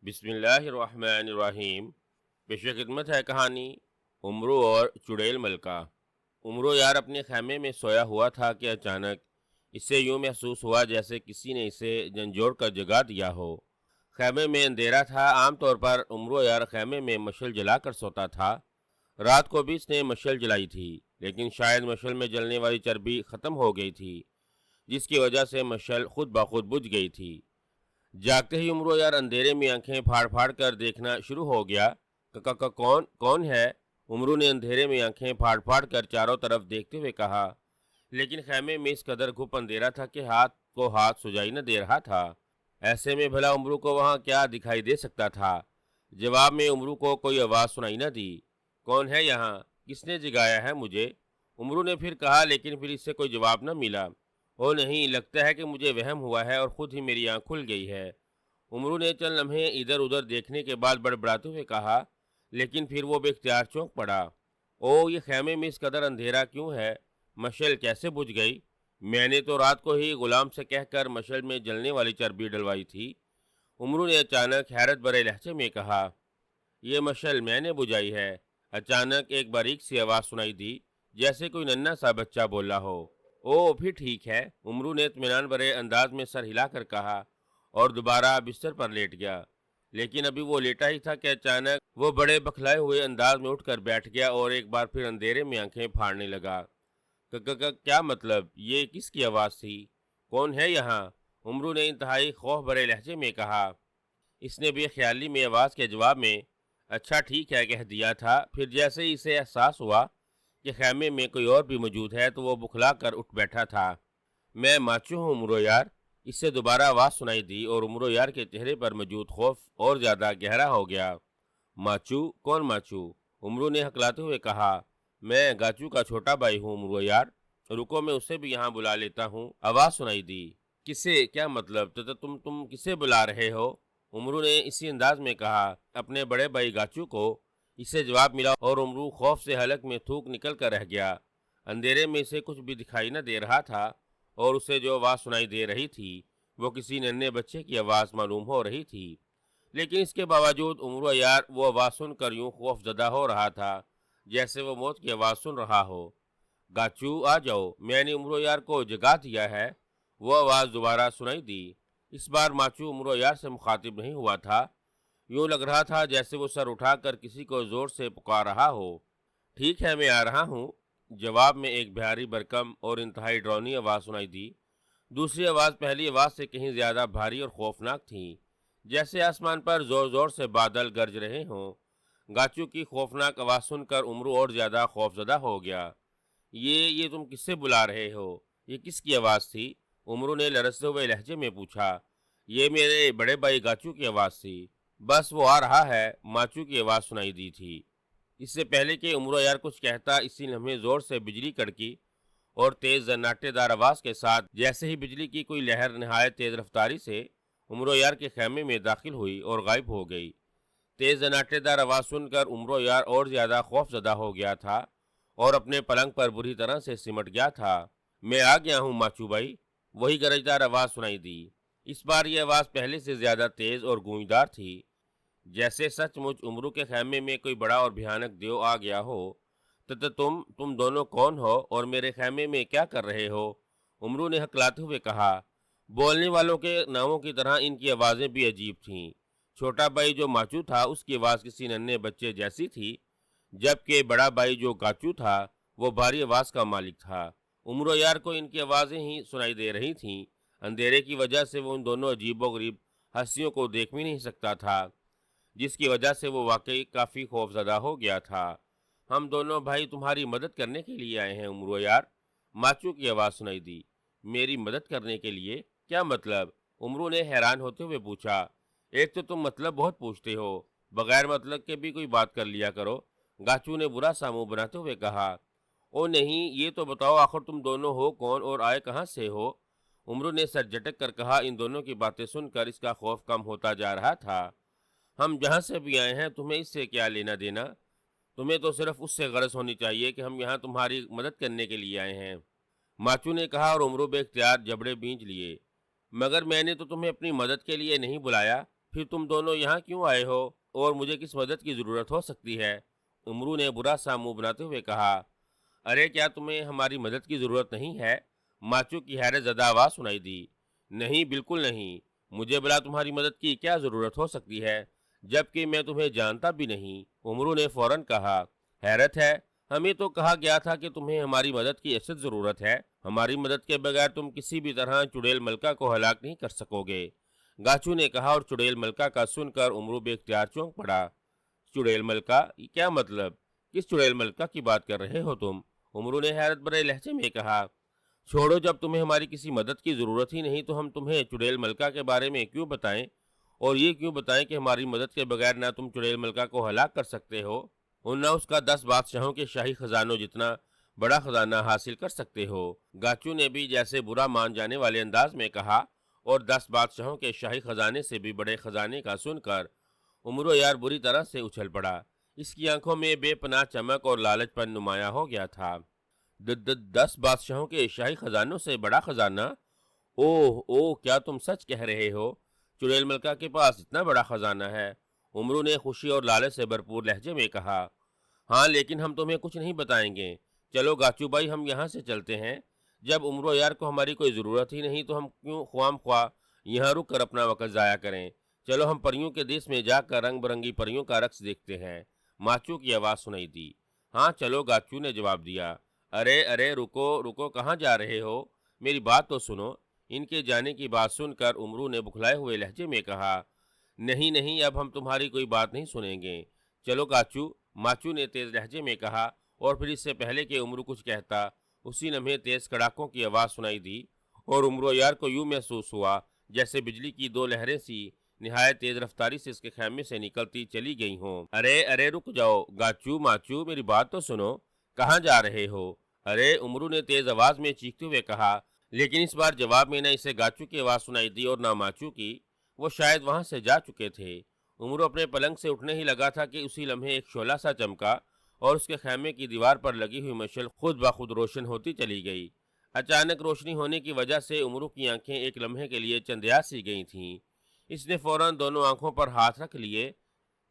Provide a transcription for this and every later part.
بسم اللہ الرحمن الرحیم۔ پیش خدمت ہے کہانی عمرو اور چڑیل مل کا۔ عمرو یار اپنے خیمے میں سویا ہوا تھا کہ اچانک اسے یوں محسوس ہوا جیسے کسی نے اسے جھنجھوڑ کر جگا دیا ہو۔ خیمے میں اندھیرا تھا۔ عام طور پر عمرو یار خیمے میں مشعل جلا کر سوتا تھا۔ رات کو بھی اس نے مشعل جلائی تھی، لیکن شاید مشعل میں جلنے والی چربی ختم ہو گئی تھی، جس کی وجہ سے مشعل خود بخود بجھ گئی تھی۔ جاگتے ہی عمرو یار اندھیرے میں آنکھیں پھاڑ پھاڑ کر دیکھنا شروع ہو گیا۔ کون کون ہے؟ عمرو نے اندھیرے میں آنکھیں پھاڑ پھاڑ کر چاروں طرف دیکھتے ہوئے کہا، لیکن خیمے میں اس قدر گھپ اندھیرا تھا کہ ہاتھ سجائی نہ دے رہا تھا۔ ایسے میں بھلا عمرو کو وہاں کیا دکھائی دے سکتا تھا؟ جواب میں عمرو کو کوئی آواز سنائی نہ دی۔ کون ہے یہاں؟ کس نے جگایا ہے مجھے؟ عمرو نے پھر کہا، لیکن پھر اس سے کوئی جواب نہ ملا۔ او نہیں، لگتا ہے کہ مجھے وہم ہوا ہے اور خود ہی میری آنکھ کھل گئی ہے۔ عمرو نے چند لمحے ادھر ادھر دیکھنے کے بعد بڑبڑاتے ہوئے کہا، لیکن پھر وہ بے اختیار چونک پڑا۔ او، یہ خیمے میں اس قدر اندھیرا کیوں ہے؟ مشعل کیسے بجھ گئی؟ میں نے تو رات کو ہی غلام سے کہہ کر مشعل میں جلنے والی چربی ڈلوائی تھی۔ عمرو نے اچانک حیرت بھرے لہجے میں کہا، یہ مشعل میں نے بجھائی ہے۔ اچانک ایک باریک سی آواز سنائی دی، جیسے کوئی ننھا سا بچہ بول رہا ہو۔ او، پھر ٹھیک ہے، عمرو نے اطمینان بھرے انداز میں سر ہلا کر کہا، اور دوبارہ بستر پر لیٹ گیا۔ لیکن ابھی وہ لیٹا ہی تھا کہ اچانک وہ بڑے بکھلائے ہوئے انداز میں اٹھ کر بیٹھ گیا اور ایک بار پھر اندھیرے میں آنکھیں پھاڑنے لگا۔ کیا مطلب؟ یہ کس کی آواز تھی؟ کون ہے یہاں؟ عمرو نے انتہائی خوف بھرے لہجے میں کہا۔ اس نے بے خیالی میں آواز کے جواب میں اچھا ٹھیک ہے کہہ دیا تھا۔ پھر جیسے ہی اسے احساس ہوا کہ خیمے میں کوئی اور بھی موجود ہے تو وہ بکھلا کر اٹھ بیٹھا تھا۔ میں ماچو ہوں عمرو یار، اس سے دوبارہ آواز سنائی دی اور عمرو یار کے چہرے پر موجود خوف اور زیادہ گہرا ہو گیا۔ ماچو؟ کون ماچو؟ عمرو نے ہکلاتے ہوئے کہا، میں گاچو کا چھوٹا بھائی ہوں عمرو یار، رکو میں اسے بھی یہاں بلا لیتا ہوں۔ آواز سنائی دی۔ کسے؟ کیا مطلب؟ تم کسے بلا رہے ہو؟ عمرو نے اسی انداز میں کہا۔ اپنے بڑے بھائی گاچو کو۔ اسے جواب ملا اور عمرو خوف سے حلق میں تھوک نکل کر رہ گیا۔ اندھیرے میں اسے کچھ بھی دکھائی نہ دے رہا تھا اور اسے جو آواز سنائی دے رہی تھی وہ کسی ننھے بچے کی آواز معلوم ہو رہی تھی، لیکن اس کے باوجود عمرو یار وہ آواز سن کر یوں خوف زدہ ہو رہا تھا جیسے وہ موت کی آواز سن رہا ہو۔ گاچو آ جاؤ، میں نے عمرو یار کو جگا دیا ہے، وہ آواز دوبارہ سنائی دی۔ اس بار ماچو عمرو یار سے مخاطب نہیں ہوا تھا، یوں لگ رہا تھا جیسے وہ سر اٹھا کر کسی کو زور سے پکار رہا ہو۔ ٹھیک ہے، میں آ رہا ہوں، جواب میں ایک بھاری بھرکم اور انتہائی ڈراؤنی آواز سنائی دی۔ دوسری آواز پہلی آواز سے کہیں زیادہ بھاری اور خوفناک تھی، جیسے آسمان پر زور زور سے بادل گرج رہے ہوں۔ گاچو کی خوفناک آواز سن کر عمرو اور زیادہ خوف زدہ ہو گیا۔ یہ تم کس سے بلا رہے ہو؟ یہ کس کی آواز تھی؟ عمرو نے لرزتے ہوئے لہجے میں پوچھا۔ یہ میرے بڑے بھائی گاچو کی آواز تھی، بس وہ آ رہا ہے، ماچو کی آواز سنائی دی تھی۔ اس سے پہلے کہ عمرو یار کچھ کہتا، اسی لمحے زور سے بجلی کڑکی اور تیز زناٹے دار آواز کے ساتھ جیسے ہی بجلی کی کوئی لہر نہایت تیز رفتاری سے عمرو یار کے خیمے میں داخل ہوئی اور غائب ہو گئی۔ تیز زناٹے دار آواز سن کر عمرو یار اور زیادہ خوف زدہ ہو گیا تھا اور اپنے پلنگ پر بری طرح سے سمٹ گیا تھا۔ میں آ گیا ہوں ماچو بھائی، وہی گرجدار آواز سنائی دی۔ اس بار یہ آواز پہلے سے زیادہ تیز اور گونجدار تھی، جیسے سچ مچ عمرو کے خیمے میں کوئی بڑا اور بھیانک دیو آ گیا ہو۔ تم دونوں کون ہو اور میرے خیمے میں کیا کر رہے ہو؟ عمرو نے ہکلاتے ہوئے کہا۔ بولنے والوں کے ناموں کی طرح ان کی آوازیں بھی عجیب تھیں۔ چھوٹا بھائی جو ماچو تھا اس کی آواز کسی ننھے بچے جیسی تھی، جبکہ بڑا بھائی جو گاچو تھا وہ بھاری آواز کا مالک تھا۔ عمرو یار کو ان کی آوازیں ہی سنائی دے رہی تھیں۔ اندھیرے کی وجہ سے وہ ان دونوں عجیب و غریب ہستیوں کو دیکھ بھی نہیں سکتا تھا، جس کی وجہ سے وہ واقعی کافی خوف زدہ ہو گیا تھا۔ ہم دونوں بھائی تمہاری مدد کرنے کے لیے آئے ہیں عمرو یار، ماچو کی آواز سنائی دی۔ میری مدد کرنے کے لیے؟ کیا مطلب؟ عمرو نے حیران ہوتے ہوئے پوچھا۔ ایک تو تم مطلب بہت پوچھتے ہو، بغیر مطلب کے بھی کوئی بات کر لیا کرو، گاچو نے برا سا منہ بناتے ہوئے کہا۔ او نہیں، یہ تو بتاؤ آخر تم دونوں ہو کون اور آئے کہاں سے ہو؟ عمرو نے سر جھٹک کر کہا۔ ان دونوں کی باتیں سن کر اس کا خوف کم ہوتا جا رہا تھا۔ ہم جہاں سے بھی آئے ہیں تمہیں اس سے کیا لینا دینا؟ تمہیں تو صرف اس سے غرض ہونی چاہیے کہ ہم یہاں تمہاری مدد کرنے کے لیے آئے ہیں، ماچو نے کہا اور عمرو بے اختیار جبڑے بھینچ لیے۔ مگر میں نے تو تمہیں اپنی مدد کے لیے نہیں بلایا، پھر تم دونوں یہاں کیوں آئے ہو اور مجھے کس مدد کی ضرورت ہو سکتی ہے؟ امرو نے برا سا منہ بناتے ہوئے کہا۔ ارے کیا تمہیں ہماری مدد کی ضرورت نہیں ہے؟ ماچو کی حیرت زدہ آواز سنائی دی۔ نہیں، بالکل نہیں، مجھے بلا تمہاری مدد کی کیا ضرورت ہو سکتی ہے جبکہ میں تمہیں جانتا بھی نہیں، امرو نے فوراً کہا۔ حیرت ہے، ہمیں تو کہا گیا تھا کہ تمہیں ہماری مدد کی ایسی ضرورت ہے، ہماری مدد کے بغیر تم کسی بھی طرح چڑیل ملکہ کو ہلاک نہیں کر سکو گے، گاچو نے کہا، اور چڑیل ملکہ کا سن کر امرو بے اختیار چونک پڑا۔ چڑیل ملکہ؟ کیا مطلب؟ کس چڑیل ملکہ کی بات کر رہے ہو تم؟ امرو نے حیرت بھرے لہجے میں کہا۔ چھوڑو، جب تمہیں ہماری کسی مدد کی ضرورت ہی نہیں تو ہم تمہیں چڑیل ملکہ کے بارے میں کیوں بتائیں، اور یہ کیوں بتائیں کہ ہماری مدد کے بغیر نہ تم چڑیل ملکہ کو ہلاک کر سکتے ہو اور نہ اس کا 10 بادشاہوں کے شاہی خزانوں جتنا بڑا خزانہ حاصل کر سکتے ہو، گاچو نے بھی جیسے برا مان جانے والے انداز میں کہا، اور 10 بادشاہوں کے شاہی خزانے سے بھی بڑے خزانے کا سن کر امرو یار بری طرح سے اچھل پڑا۔ اس کی آنکھوں میں بے پناہ چمک اور لالچ پن نمایاں ہو گیا تھا۔ 10 بادشاہوں کے شاہی خزانوں سے بڑا خزانہ؟ اوہ اوہ، کیا تم سچ کہہ رہے ہو؟ چڑیل ملکہ کے پاس اتنا بڑا خزانہ ہے؟ امرو نے خوشی اور لالچ سے بھرپور لہجے میں کہا۔ ہاں، لیکن ہم تمہیں کچھ نہیں بتائیں گے، چلو گاچو بھائی ہم یہاں سے چلتے ہیں، جب امرو یار کو ہماری کوئی ضرورت ہی نہیں تو ہم کیوں خوام خواہ یہاں رک کر اپنا وقت ضائع کریں، چلو ہم پریوں کے دیس میں جا کر رنگ برنگی پریوں کا رقص دیکھتے ہیں، ماچو کی آواز سنائی دی۔ ہاں چلو، گاچو نے جواب دیا۔ ارے ارے، رکو رکو، کہاں جا رہے ہو؟ میری بات تو سنو، ان کے جانے کی بات سن کر امرو نے بکھلائے ہوئے لہجے میں کہا۔ نہیں نہیں، اب ہم تمہاری کوئی بات نہیں سنیں گے، چلو گاچو، ماچو نے تیز لہجے میں کہا، اور پھر اس سے پہلے کہ امرو کچھ کہتا اسی لمحے تیز کڑاکوں کی آواز سنائی دی، اور امرو یار کو یوں محسوس ہوا جیسے بجلی کی 2 لہریں سی نہایت تیز رفتاری سے اس کے خیمے سے نکلتی چلی گئی ہوں۔ ارے ارے، رک جاؤ گاچو ماچو، میری بات تو سنو، کہاں جا رہے ہو؟ ارے، امرو نے تیز آواز میں چیختے ہوئے کہا، لیکن اس بار جواب میں نہ اسے گاچو کی آواز سنائی دی اور نہ ماچو کی، وہ شاید وہاں سے جا چکے تھے۔ امرو اپنے پلنگ سے اٹھنے ہی لگا تھا کہ اسی لمحے ایک شعلہ سا چمکا اور اس کے خیمے کی دیوار پر لگی ہوئی مشعل خود بخود روشن ہوتی چلی گئی۔ اچانک روشنی ہونے کی وجہ سے امرو کی آنکھیں ایک لمحے کے لیے چندیا سی گئی تھیں۔ اس نے فوراً دونوں آنکھوں پر ہاتھ رکھ لیے۔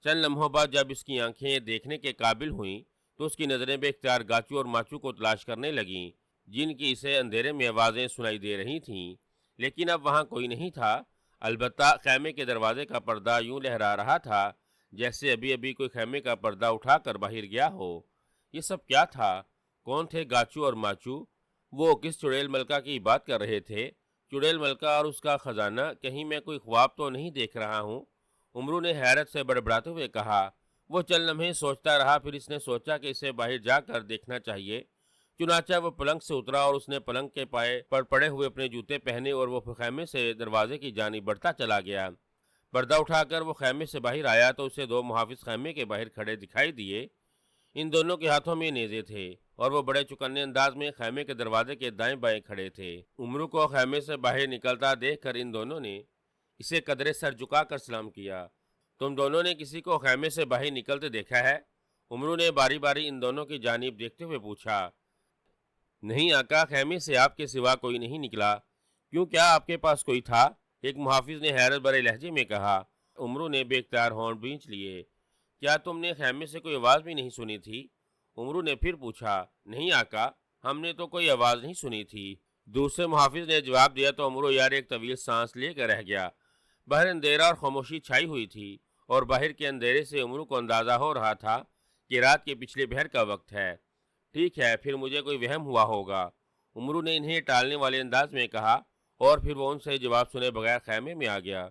چند لمحوں بعد جب اس کی آنکھیں دیکھنے کے قابل ہوئیں تو اس کی نظریں بے اختیار گاچو اور ماچو کو تلاش کرنے لگیں، جن کی اسے اندھیرے میں آوازیں سنائی دے رہی تھیں، لیکن اب وہاں کوئی نہیں تھا۔ البتہ خیمے کے دروازے کا پردہ یوں لہرا رہا تھا جیسے ابھی ابھی کوئی خیمے کا پردہ اٹھا کر باہر گیا ہو۔ یہ سب کیا تھا؟ کون تھے گاچو اور ماچو؟ وہ کس چڑیل ملکہ کی بات کر رہے تھے؟ چڑیل ملکہ اور اس کا خزانہ؟ کہیں میں کوئی خواب تو نہیں دیکھ رہا ہوں؟ امرو نے حیرت سے بڑبڑاتے ہوئے کہا۔ وہ چند لمحے سوچتا رہا، پھر اس نے سوچا کہ اسے باہر جا کر دیکھنا چاہیے، چنانچہ وہ پلنگ سے اترا اور اس نے پلنگ کے پائے پر پڑے ہوئے اپنے جوتے پہنے اور وہ خیمے سے دروازے کی جانب بڑھتا چلا گیا۔ پردہ اٹھا کر وہ خیمے سے باہر آیا تو اسے 2 محافظ خیمے کے باہر کھڑے دکھائی دیے۔ ان دونوں کے ہاتھوں میں نیزے تھے اور وہ بڑے چوکنے انداز میں خیمے کے دروازے کے دائیں بائیں کھڑے تھے۔ امرو کو خیمے سے باہر نکلتا دیکھ کر ان دونوں نے اسے قدرے سر جھکا کر سلام کیا۔ تم دونوں نے کسی کو خیمے سے باہر نکلتے دیکھا ہے؟ امرو نے باری باری ان دونوں کی جانب دیکھتے ہوئے پوچھا۔ نہیں آقا، خیمے سے آپ کے سوا کوئی نہیں نکلا۔ کیوں، کیا آپ کے پاس کوئی تھا؟ ایک محافظ نے حیرت بھرے لہجے میں کہا۔ امرو نے بے اختیار ہونٹ بھینچ لیے۔ کیا تم نے خیمے سے کوئی آواز بھی نہیں سنی تھی؟ امرو نے پھر پوچھا۔ نہیں آقا، ہم نے تو کوئی آواز نہیں سنی تھی، دوسرے محافظ نے جواب دیا تو امرو یار ایک طویل سانس لے کر رہ گیا۔ باہر اندھیرا اور خاموشی چھائی ہوئی تھی اور باہر کے اندھیرے سے امرو کو اندازہ ہو رہا تھا کہ رات کے پچھلے پہر کا وقت ہے۔ ٹھیک ہے، پھر مجھے کوئی وہم ہوا ہوگا، امرو نے انہیں ٹالنے والے انداز میں کہا، اور پھر وہ ان سے جواب سنے بغیر خیمے میں آ گیا۔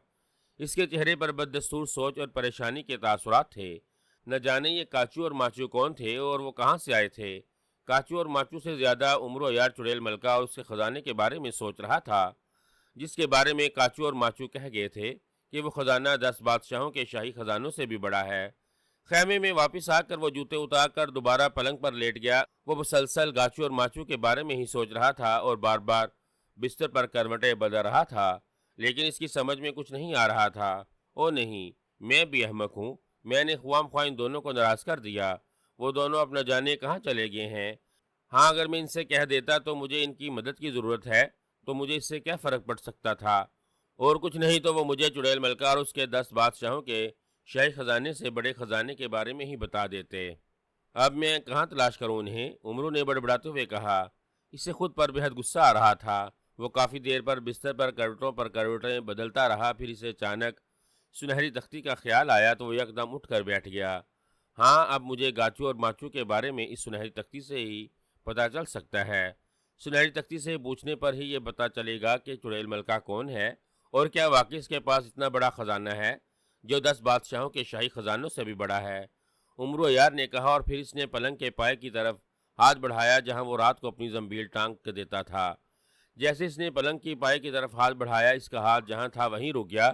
اس کے چہرے پر بددستور سوچ اور پریشانی کے تاثرات تھے۔ نہ جانے یہ کاچو اور ماچو کون تھے اور وہ کہاں سے آئے تھے۔ کاچو اور ماچو سے زیادہ امرو یار چڑیل ملکہ اور اس کے خزانے کے بارے میں سوچ رہا تھا، جس کے بارے میں کاچو اور ماچو کہہ گئے تھے کہ وہ خزانہ 10 بادشاہوں کے شاہی خزانوں سے بھی بڑا ہے۔ خیمے میں واپس آ کر وہ جوتے اتار کر دوبارہ پلنگ پر لیٹ گیا۔ وہ مسلسل گاچو اور ماچو کے بارے میں ہی سوچ رہا تھا اور بار بار بستر پر کروٹیں بدل رہا تھا، لیکن اس کی سمجھ میں کچھ نہیں آ رہا تھا۔ او نہیں، میں بھی احمق ہوں، میں نے خوام خواہ ان دونوں کو ناراض کر دیا۔ وہ دونوں اب نہ جانے کہاں چلے گئے ہیں۔ ہاں، اگر میں ان سے کہہ دیتا تو مجھے ان کی مدد کی ضرورت ہے تو مجھے اس سے کیا فرق پڑ سکتا تھا۔ اور کچھ نہیں تو وہ مجھے چڑیل ملکہ اور اس کے 10 بادشاہوں کے شاہی خزانے سے بڑے خزانے کے بارے میں ہی بتا دیتے۔ اب میں کہاں تلاش کروں انہیں؟ عمرو نے بڑبڑاتے ہوئے کہا۔ اسے خود پر بے حد غصہ آ رہا تھا۔ وہ کافی دیر پر بستر پر کروٹوں پر کروٹیں بدلتا رہا، پھر اسے اچانک سنہری تختی کا خیال آیا تو وہ یکدم اٹھ کر بیٹھ گیا۔ ہاں، اب مجھے گاچو اور ماچو کے بارے میں اس سنہری تختی سے ہی پتہ چل سکتا ہے۔ سنہری تختی سے پوچھنے پر ہی یہ پتہ چلے گا کہ چڑیل ملکہ کون ہے اور کیا واقعی اس کے پاس اتنا بڑا خزانہ ہے جو 10 بادشاہوں کے شاہی خزانوں سے بھی بڑا ہے۔ عمرو یار نے کہا، اور پھر اس نے پلنگ کے پائے کی طرف ہاتھ بڑھایا جہاں وہ رات کو اپنی زنبیل ٹانگ کے دیتا تھا۔ جیسے اس نے پلنگ کی پائے کی طرف ہاتھ بڑھایا، اس کا ہاتھ جہاں تھا وہیں رک گیا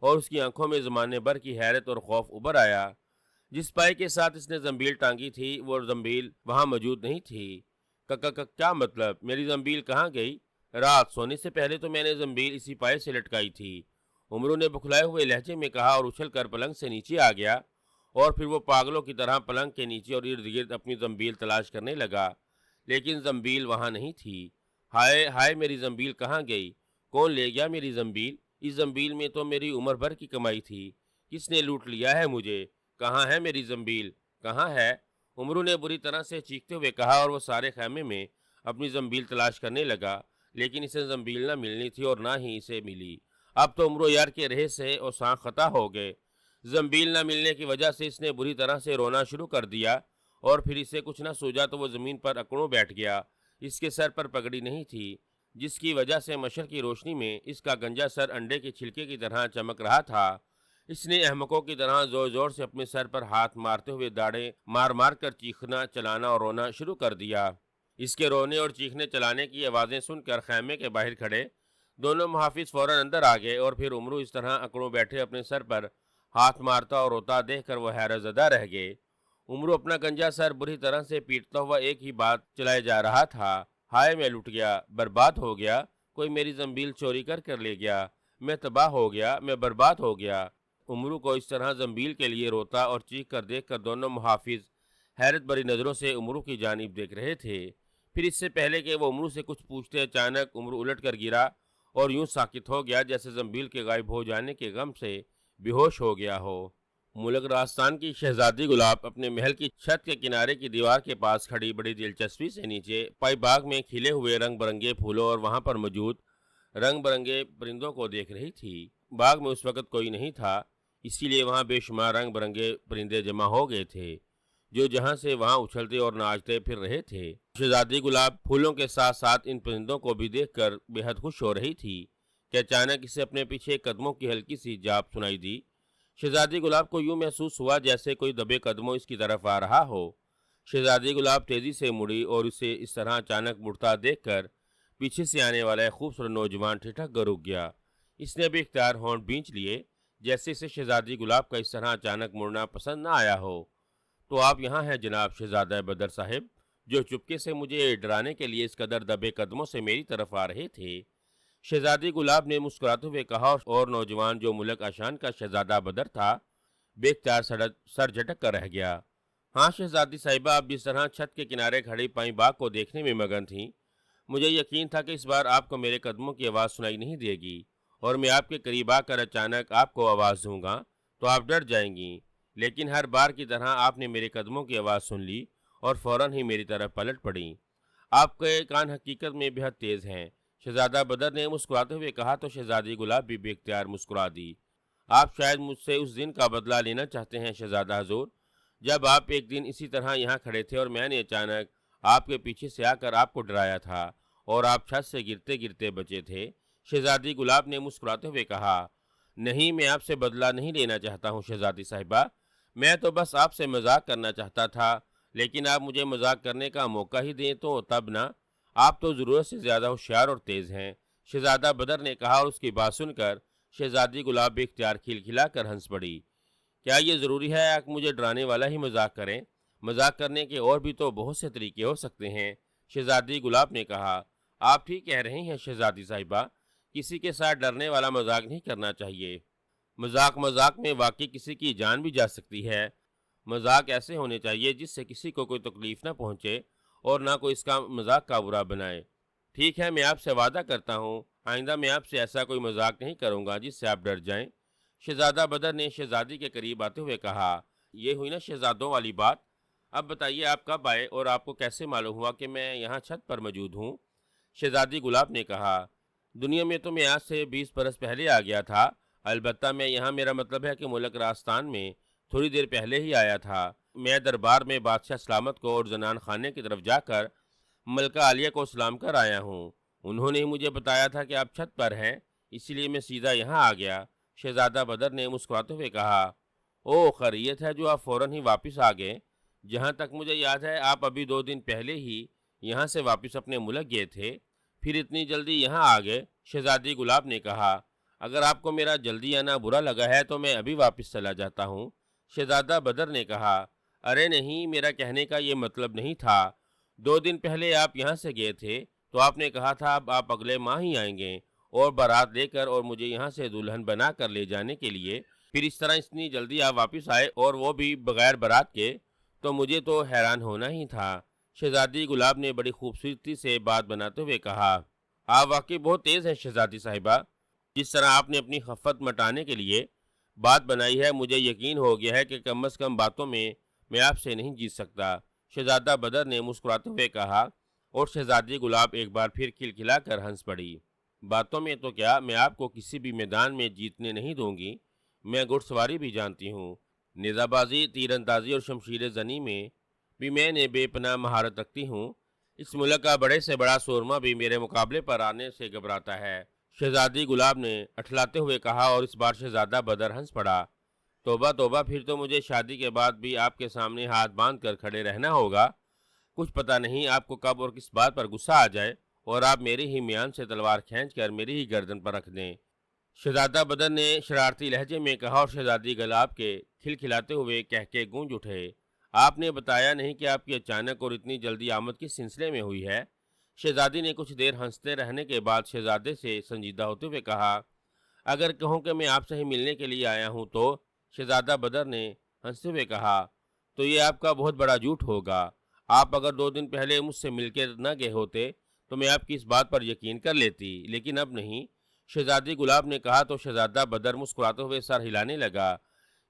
اور اس کی آنکھوں میں زمانے بھر کی حیرت اور خوف ابھر آیا۔ جس پائے کے ساتھ اس نے زنبیل ٹانگی تھی وہ زنبیل وہاں موجود نہیں تھی۔ کیا مطلب؟ میری زنبیل کہاں گئی؟ رات سونے سے پہلے تو میں نے زنبیل اسی پائے سے لٹکائی تھی، عمرو نے بکھلائے ہوئے لہجے میں کہا اور اچھل کر پلنگ سے نیچے آ گیا، اور پھر وہ پاگلوں کی طرح پلنگ کے نیچے اور ارد گرد اپنی زنبیل تلاش کرنے لگا، لیکن زنبیل وہاں نہیں تھی۔ ہائے ہائے، میری زنبیل کہاں گئی؟ کون لے گیا میری زنبیل؟ اس زنبیل میں تو میری عمر بھر کی کمائی تھی، کس نے لوٹ لیا ہے مجھے؟ کہاں ہے میری زنبیل؟ کہاں ہے؟ عمرو نے بری طرح سے چیختے ہوئے کہا، اور وہ سارے خیمے میں اپنی زنبیل تلاش کرنے لگا، لیکن اسے زنبیل نہ ملنی تھی اور نہ ہی اسے ملی۔ اب تو عمرو یار کے رہے سے اور سانخ خطا ہو گئے۔ زنبیل نہ ملنے کی وجہ سے اس نے بری طرح سے رونا شروع کر دیا، اور پھر اسے کچھ نہ سوجا تو وہ زمین پر اکڑوں بیٹھ گیا۔ اس کے سر پر پگڑی نہیں تھی، جس کی وجہ سے مشرق کی روشنی میں اس کا گنجا سر انڈے کے چھلکے کی طرح چمک رہا تھا۔ اس نے احمقوں کی طرح زور زور سے اپنے سر پر ہاتھ مارتے ہوئے داڑیں مار مار کر چیخنا، چلانا اور رونا شروع کر دیا۔ اس کے رونے اور چیخنے چلانے کی آوازیں سن کر خیمے کے باہر کھڑے دونوں محافظ فوراً اندر آ گئے، اور پھر عمرو اس طرح اکڑوں بیٹھے اپنے سر پر ہاتھ مارتا اور روتا دیکھ کر وہ حیرت زدہ رہ گئے۔ عمرو اپنا گنجا سر بری طرح سے پیٹتا ہوا ایک ہی بات چلائے جا رہا تھا، ہائے میں لٹ گیا، برباد ہو گیا، کوئی میری زنبیل چوری کر لے گیا، میں تباہ ہو گیا، میں برباد ہو گیا۔ عمرو کو اس طرح زنبیل کے لیے روتا اور چیخ کر دیکھ کر دونوں محافظ حیرت بری نظروں سے عمرو کی جانب دیکھ رہے تھے۔ پھر اس سے پہلے کہ وہ عمرو سے کچھ پوچھتے، اچانک عمرو الٹ کر گرا اور یوں ساکت ہو گیا جیسے زنبیل کے غائب ہو جانے کے غم سے بے ہوش ہو گیا ہو۔ ملک راجستھان کی شہزادی گلاب اپنے محل کی چھت کے کنارے کی دیوار کے پاس کھڑی بڑی دلچسپی سے نیچے پائی باغ میں کھلے ہوئے رنگ برنگے پھولوں اور وہاں پر موجود رنگ برنگے پرندوں کو دیکھ رہی تھی۔ باغ میں اس وقت کوئی نہیں تھا، اسی لیے وہاں بے شمار رنگ برنگے پرندے جمع ہو گئے تھے جو جہاں سے وہاں اچھلتے اور ناچتے پھر رہے تھے۔ شہزادی گلاب پھولوں کے ساتھ ساتھ ان پرندوں کو بھی دیکھ کر بے حد خوش ہو رہی تھی کہ اچانک اسے اپنے پیچھے قدموں کی ہلکی سی جاپ سنائی دی۔ شہزادی گلاب کو یوں محسوس ہوا جیسے کوئی دبے قدموں اس کی طرف آ رہا ہو۔ شہزادی گلاب تیزی سے مڑی اور اسے اس طرح اچانک مڑتا دیکھ کر پیچھے سے آنے والا ایک خوبصورت نوجوان ٹھٹک کر رک گیا۔ اس نے بھی اختیار ہونٹ بھینچ لیے، جیسے اسے شہزادی گلاب کا اس طرح اچانک مڑنا پسند نہ آیا ہو۔ تو آپ یہاں ہیں جناب شہزادہ بدر صاحب، جو چپکے سے مجھے ڈرانے کے لیے اس قدر دبے قدموں سے میری طرف آ رہے تھے۔ شہزادی گلاب نے مسکراتے ہوئے کہا، اور نوجوان جو ملک آشان کا شہزادہ بدر تھا بے اختیار سر جھٹک کر رہ گیا۔ ہاں شہزادی صاحبہ، آپ جس طرح چھت کے کنارے کھڑی پائی باغ کو دیکھنے میں مگن تھیں، مجھے یقین تھا کہ اس بار آپ کو میرے قدموں کی آواز سنائی نہیں دے گی، اور میں آپ کے قریب آ کر اچانک آپ کو آواز دوں گا تو آپ ڈر جائیں گی، لیکن ہر بار کی طرح آپ نے میرے قدموں کی آواز سن لی اور فوراً ہی میری طرف پلٹ پڑیں۔ آپ کے کان حقیقت میں بے حد تیز ہیں، شہزادہ بدر نے مسکراتے ہوئے کہا تو شہزادی گلاب بھی بے اختیار مسکرا دی۔ آپ شاید مجھ سے اس دن کا بدلہ لینا چاہتے ہیں شہزادہ حضور، جب آپ ایک دن اسی طرح یہاں کھڑے تھے اور میں نے اچانک آپ کے پیچھے سے آ کر آپ کو ڈرایا تھا اور آپ چھت سے گرتے گرتے بچے تھے۔ شہزادی گلاب نے مسکراتے ہوئے کہا، نہیں، میں آپ سے بدلہ نہیں لینا چاہتا ہوں شہزادی صاحبہ، میں تو بس آپ سے مذاق کرنا چاہتا تھا، لیکن آپ مجھے مذاق کرنے کا موقع ہی دیں تو تب نا، آپ تو ضرورت سے زیادہ ہوشیار اور تیز ہیں، شہزادہ بدر نے کہا، اور اس کی بات سن کر شہزادی گلاب بے اختیار کھلکھلا کر ہنس پڑی۔ کیا یہ ضروری ہے کہ مجھے ڈرانے والا ہی مذاق کریں؟ مذاق کرنے کے اور بھی تو بہت سے طریقے ہو سکتے ہیں، شہزادی گلاب نے کہا۔ آپ ٹھیک کہہ رہے ہیں شہزادی صاحبہ، کسی کے ساتھ ڈرنے والا مذاق نہیں کرنا چاہیے۔ مذاق میں واقعی کسی کی جان بھی جا سکتی ہے۔ مذاق ایسے ہونے چاہیے جس سے کسی کو کوئی تکلیف نہ پہنچے اور نہ کوئی اس کا مذاق کا برا بنائے۔ ٹھیک ہے، میں آپ سے وعدہ کرتا ہوں آئندہ میں آپ سے ایسا کوئی مذاق نہیں کروں گا جس سے آپ ڈر جائیں۔ شہزادہ بدر نے شہزادی کے قریب آتے ہوئے کہا، یہ ہوئی نا شہزادوں والی بات، اب بتائیے آپ کب آئے اور آپ کو کیسے معلوم ہوا کہ میں یہاں چھت پر موجود ہوں؟ شہزادی گلاب نے کہا، دنیا میں تو میں آج سے 20 برس پہلے آ گیا تھا، البتہ میں یہاں میرا مطلب ہے کہ ملک راستان میں تھوڑی دیر پہلے ہی آیا تھا۔ میں دربار میں بادشاہ سلامت کو اور زنان خانے کی طرف جا کر ملکہ عالیہ کو سلام کر آیا ہوں۔ انہوں نے مجھے بتایا تھا کہ آپ چھت پر ہیں، اسی لیے میں سیدھا یہاں آ گیا۔ شہزادہ بدر نے مسکراتے ہوئے کہا، او خیریت ہے جو آپ فوراً ہی واپس آ گئے؟ جہاں تک مجھے یاد ہے آپ ابھی 2 دن پہلے ہی یہاں سے واپس اپنے ملک گئے تھے، پھر اتنی جلدی یہاں آ گئے؟ شہزادی گلاب نے کہا، اگر آپ کو میرا جلدی آنا برا لگا ہے تو میں ابھی واپس چلا جاتا ہوں۔ شہزادہ بدر نے کہا، ارے نہیں، میرا کہنے کا یہ مطلب نہیں تھا۔ 2 دن پہلے آپ یہاں سے گئے تھے تو آپ نے کہا تھا اب آپ اگلے ماہ ہی آئیں گے اور بارات لے کر اور مجھے یہاں سے دلہن بنا کر لے جانے کے لیے، پھر اس طرح اتنی جلدی آپ واپس آئے اور وہ بھی بغیر بارات کے، تو مجھے تو حیران ہونا ہی تھا۔ شہزادی گلاب نے بڑی خوبصورتی سے بات بناتے ہوئے کہا، آپ واقعی بہت تیز ہیں شہزادی صاحبہ، جس طرح آپ نے اپنی خفت مٹانے کے لیے بات بنائی ہے، مجھے یقین ہو گیا ہے کہ کم از کم باتوں میں آپ سے نہیں جیت سکتا۔ شہزادہ بدر نے مسکراتے ہوئے کہا اور شہزادی گلاب ایک بار پھر کھلکھلا کر ہنس پڑی۔ باتوں میں تو کیا، میں آپ کو کسی بھی میدان میں جیتنے نہیں دوں گی، میں گھڑ سواری بھی جانتی ہوں، نیزہ بازی، تیر اندازی اور شمشیر زنی میں بھی میں نے بے پناہ مہارت رکھتی ہوں۔ اس ملک کا بڑے سے بڑا سورما بھی میرے مقابلے پر آنے سے گھبراتا ہے۔ شہزادی گلاب نے اٹھلاتے ہوئے کہا اور اس بار شہزادہ بدر ہنس پڑا۔ توبہ توبہ، پھر تو مجھے شادی کے بعد بھی آپ کے سامنے ہاتھ باندھ کر کھڑے رہنا ہوگا۔ کچھ پتہ نہیں آپ کو کب اور کس بات پر غصہ آ جائے اور آپ میری ہی میان سے تلوار کھینچ کر میری ہی گردن پر رکھ دیں۔ شہزادہ بدر نے شرارتی لہجے میں کہا اور شہزادی گلاب کے کھلکھلاتے ہوئے کہکے گونج اٹھے، آپ نے بتایا نہیں کہ آپ کی اچانک اور اتنی جلدی آمد کس سلسلے میں ہوئی ہے؟ شہزادی نے کچھ دیر ہنستے رہنے کے بعد شہزادے سے سنجیدہ ہوتے ہوئے کہا، اگر کہوں کہ میں آپ سے ہی ملنے کے لیے آیا ہوں تو؟ شہزادہ بدر نے ہنستے ہوئے کہا، تو یہ آپ کا بہت بڑا جھوٹ ہوگا۔ آپ اگر 2 دن پہلے مجھ سے مل کے نہ گئے ہوتے تو میں آپ کی اس بات پر یقین کر لیتی، لیکن اب نہیں۔ شہزادی گلاب نے کہا تو شہزادہ بدر مسکراتے ہوئے سر ہلانے لگا،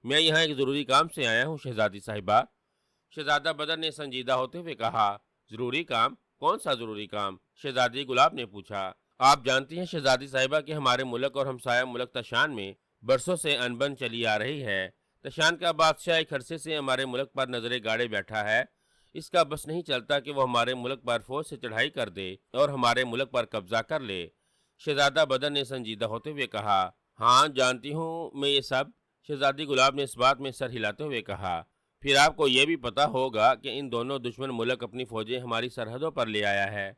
میں یہاں ایک ضروری کام سے آیا ہوں شہزادی صاحبہ۔ شہزادہ بدر نے سنجیدہ ہوتے ہوئے کہا، ضروری کام؟ کون سا ضروری کام؟ شہزادی گلاب نے پوچھا۔ آپ جانتی ہیں شہزادی صاحبہ کہ ہمارے ملک اور ہمسایہ ملک تشان میں برسوں سے انبن چلی آ رہی ہے۔ تشان کا بادشاہ ایک عرصے سے ہمارے ملک پر نظریں گاڑے بیٹھا ہے، اس کا بس نہیں چلتا کہ وہ ہمارے ملک پر فوج سے چڑھائی کر دے اور ہمارے ملک پر قبضہ کر لے۔ شہزادہ بدر نے سنجیدہ ہوتے ہوئے کہا، ہاں جانتی ہوں میں یہ سب۔ شہزادی گلاب نے اس بات میں سر ہلاتے ہوئے کہا، پھر آپ کو یہ بھی پتا ہوگا کہ ان دونوں دشمن ملک اپنی فوجیں ہماری سرحدوں پر لے آیا ہے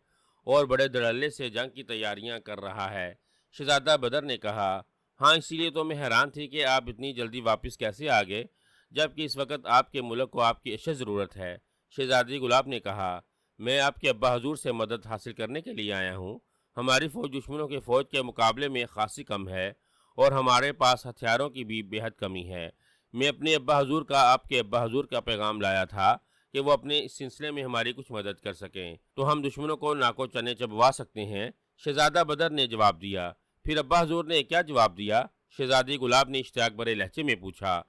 اور بڑے دھڑلے سے جنگ کی تیاریاں کر رہا ہے۔ شہزادہ بدر نے کہا، ہاں اسی لیے تو میں حیران تھی کہ آپ اتنی جلدی واپس کیسے آ گئے جبکہ اس وقت آپ کے ملک کو آپ کی اشد ضرورت ہے۔ شہزادی گلاب نے کہا، میں آپ کے ابا حضور سے مدد حاصل کرنے کے لیے آیا ہوں۔ ہماری فوج دشمنوں کے فوج کے مقابلے میں خاصی کم ہے اور ہمارے پاس ہتھیاروں کی بھی بے حد کمی ہے۔ میں اپنے ابا حضور کا آپ کے ابا حضور کا پیغام لایا تھا کہ وہ اپنے اس سلسلے میں ہماری کچھ مدد کر سکیں تو ہم دشمنوں کو ناکو چنے چبوا سکتے ہیں۔ شہزادہ بدر نے جواب دیا۔ پھر ابا حضور نے کیا جواب دیا؟ شہزادی گلاب نے اشتیاق بھرے لہجے میں پوچھا۔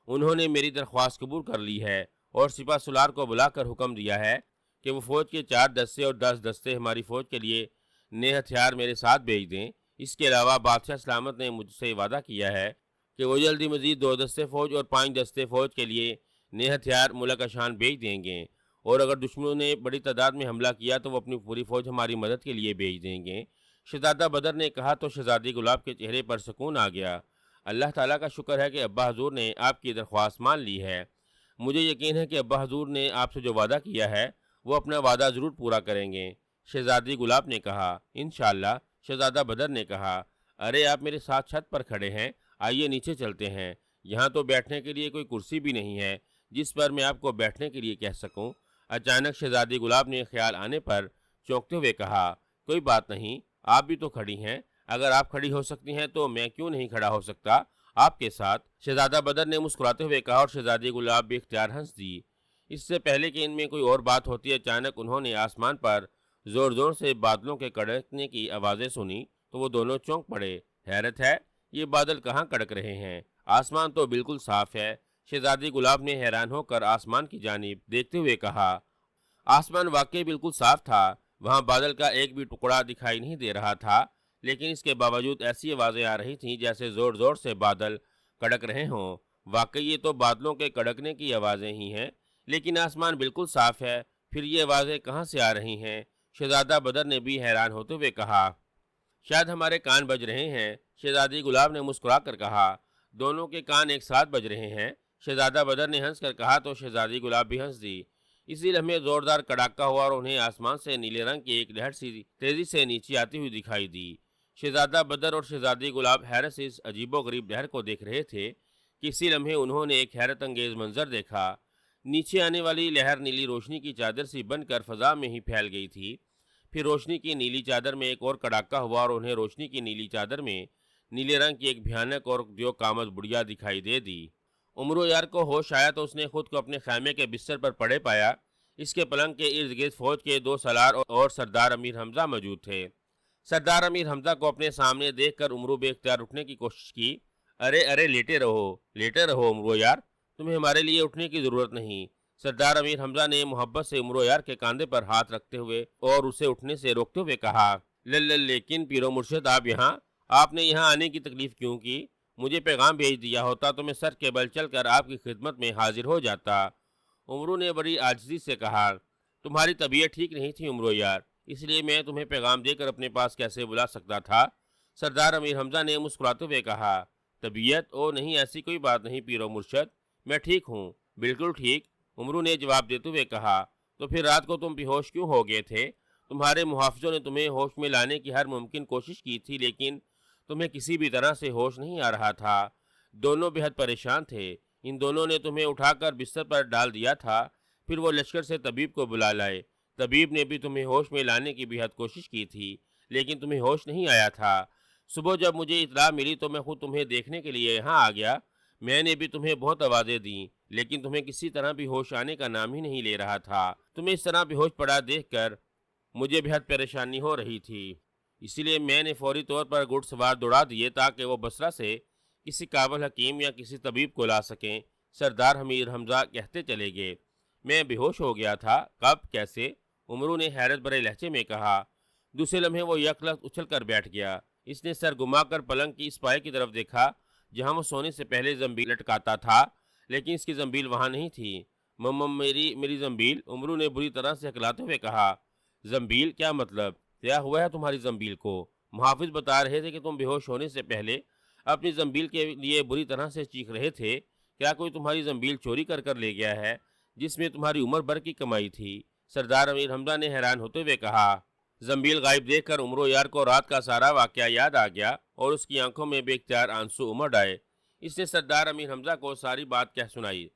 انہوں نے میری درخواست قبول کر لی ہے اور سپہ سالار کو بلا کر حکم دیا ہے کہ وہ فوج کے 4 دستے اور 10 دستے ہماری فوج کے لیے نئے ہتھیار میرے ساتھ بھیج دیں۔ اس کے علاوہ بادشاہ سلامت نے مجھ سے وعدہ کیا ہے کہ وہ جلدی مزید 2 دستے فوج اور 5 دستے فوج کے لیے نئے ہتھیار ملک اشان بھیج دیں گے، اور اگر دشمنوں نے بڑی تعداد میں حملہ کیا تو وہ اپنی پوری فوج ہماری مدد کے لیے بھیج دیں گے۔ شہزادہ بدر نے کہا تو شہزادی گلاب کے چہرے پر سکون آ گیا۔ اللہ تعالیٰ کا شکر ہے کہ ابا حضور نے آپ کی درخواست مان لی ہے۔ مجھے یقین ہے کہ ابا حضور نے آپ سے جو وعدہ کیا ہے وہ اپنا وعدہ ضرور پورا کریں گے۔ شہزادی گلاب نے کہا، انشاءاللہ۔ شہزادہ بدر نے کہا، ارے آپ میرے ساتھ چھت پر کھڑے ہیں، آئیے نیچے چلتے ہیں، یہاں تو بیٹھنے کے لیے کوئی کرسی بھی نہیں ہے جس پر میں آپ کو بیٹھنے کے لیے کہہ سکوں۔ اچانک شہزادی گلاب نے خیال آنے پر چونکتے ہوئے کہا، کوئی بات نہیں، آپ بھی تو کھڑی ہیں، اگر آپ کھڑی ہو سکتی ہیں تو میں کیوں نہیں کھڑا ہو سکتا آپ کے ساتھ؟ شہزادہ بدر نے مسکراتے ہوئے کہا اور شہزادی گلاب بھی اختیار ہنس دی۔ اس سے پہلے کہ ان میں کوئی اور بات ہوتی، اچانک انہوں نے آسمان پر زور زور سے بادلوں کے کڑکنے کی آوازیں سنی تو وہ دونوں چونک پڑے۔ حیرت ہے، یہ بادل کہاں کڑک رہے ہیں، آسمان تو بالکل صاف ہے۔ شہزادی گلاب نے حیران ہو کر آسمان کی جانب دیکھتے ہوئے کہا۔ آسمان واقعی بالکل صاف تھا، وہاں بادل کا ایک بھی ٹکڑا دکھائی نہیں دے رہا تھا، لیکن اس کے باوجود ایسی آوازیں آ رہی تھیں جیسے زور زور سے بادل کڑک رہے ہوں۔ واقعی یہ تو بادلوں کے کڑکنے کی آوازیں ہی ہیں، لیکن آسمان بالکل صاف ہے، پھر یہ آوازیں کہاں سے آ رہی ہیں؟ شہزادہ بدر نے بھی حیران ہوتے ہوئے کہا۔ شاید ہمارے کان بج رہے ہیں، شہزادی گلاب نے مسکرا کر کہا۔ دونوں کے کان ایک ساتھ بج رہے ہیں؟ شہزادہ بدر نے ہنس کر کہا تو شہزادی گلاب بھی ہنس دی۔ اسی لمحے زوردار کڑاکا ہوا اور انہیں آسمان سے نیلے رنگ کی ایک لہر سی تیزی سے نیچے آتی ہوئی دکھائی دی۔ شہزادہ بدر اور شہزادی گلاب حیرت سے اس عجیب و غریب لہر کو دیکھ رہے تھے کہ اسی لمحے انہوں نے ایک حیرت انگیز منظر دیکھا۔ نیچے آنے والی لہر نیلی روشنی کی چادر سی بن کر فضا میں ہی پھیل گئی تھی۔ پھر روشنی کی نیلی چادر میں ایک اور کڑاکا ہوا اور انہیں روشنی کی نیلی چادر میں نیلے رنگ کی ایک بھیانک اور دیو کامت بڑھیا دکھائی دے دی۔ عمرو یار کو ہوش آیا تو اس نے خود کو اپنے خیمے کے بستر پر پڑے پایا۔ اس کے پلنگ کے ارد گرد فوج کے 2 سالار اور سردار امیر حمزہ موجود تھے۔ سردار امیر حمزہ کو اپنے سامنے دیکھ کر عمرو بے اختیار اٹھنے کی کوشش کی۔ ارے لیٹے رہو عمرو یار، تمہیں ہمارے لیے اٹھنے کی ضرورت نہیں۔ سردار امیر حمزہ نے محبت سے عمرو یار کے کاندھے پر ہاتھ رکھتے ہوئے اور اسے اٹھنے سے روکتے ہوئے کہا۔ لیکن پیرو مرشد آپ نے یہاں آنے کی تکلیف کیوں کی؟ مجھے پیغام بھیج دیا ہوتا تو میں سر کے بل چل کر آپ کی خدمت میں حاضر ہو جاتا۔ عمرو نے بڑی عاجزی سے کہا۔ تمہاری طبیعت ٹھیک نہیں تھی عمرو یار، اس لیے میں تمہیں پیغام دے کر اپنے پاس کیسے بلا سکتا تھا؟ سردار امیر حمزہ نے مسکراتے ہوئے کہا۔ طبیعت؟ او نہیں، ایسی کوئی بات نہیں پیرو مرشد، میں ٹھیک ہوں، بالکل ٹھیک، عمرو نے جواب دیتے ہوئے کہا۔ تو پھر رات کو تم بے ہوش کیوں ہو گئے تھے؟ تمہارے محافظوں نے تمہیں ہوش میں لانے کی ہر ممکن کوشش کی تھی، لیکن تمہیں کسی بھی طرح سے ہوش نہیں آ رہا تھا۔ دونوں بے حد پریشان تھے۔ ان دونوں نے تمہیں اٹھا کر بستر پر ڈال دیا تھا، پھر وہ لشکر سے طبیب کو بلا لائے۔ طبیب نے بھی تمہیں ہوش میں لانے کی بے حد کوشش کی تھی، لیکن تمہیں ہوش نہیں آیا تھا۔ صبح جب مجھے اطلاع ملی تو میں خود تمہیں دیکھنے کے لیے یہاں آ گیا۔ میں نے بھی تمہیں بہت آوازیں دیں، لیکن تمہیں کسی طرح بھی ہوش آنے کا نام ہی نہیں لے رہا تھا۔ تمہیں اس طرح بے ہوش پڑا دیکھ کر مجھے بے حد پریشانی ہو رہی تھی، اسی لیے میں نے فوری طور پر گھڑ سوار دوڑا دیے تاکہ وہ بصرہ سے کسی قابل حکیم یا کسی طبیب کو لا سکیں۔ سردار امیر حمزہ کہتے چلے گئے۔ میں بے ہوش ہو گیا تھا؟ کب؟ کیسے؟ عمرو نے حیرت بھرے لہجے میں کہا۔ دوسرے لمحے وہ یک لخت اچھل کر بیٹھ گیا۔ اس نے سر گھما کر پلنگ کی اس پائے کی طرف دیکھا جہاں وہ سونے سے پہلے زنبیل لٹکاتا تھا، لیکن اس کی زنبیل وہاں نہیں تھی۔ میری زنبیل، عمرو نے بری طرح سے ہکلاتے ہوئے کہا۔ زنبیل؟ کیا مطلب؟ کیا ہوا ہے تمہاری زنبیل کو؟ محافظ بتا رہے تھے کہ تم بے ہوش ہونے سے پہلے اپنی زنبیل کے لیے بری طرح سے چیخ رہے تھے۔ کیا کوئی تمہاری زنبیل چوری کر کر لے گیا ہے جس میں تمہاری عمر بھر کی کمائی تھی؟ سردار امیر حمزہ نے حیران ہوتے ہوئے کہا۔ زنبیل غائب دیکھ کر عمرو یار کو رات کا سارا واقعہ یاد آ گیا اور اس کی آنکھوں میں بے اختیار آنسو امڑ آئے۔ اس نے سردار امیر حمزہ کو ساری بات کہہ سنائی۔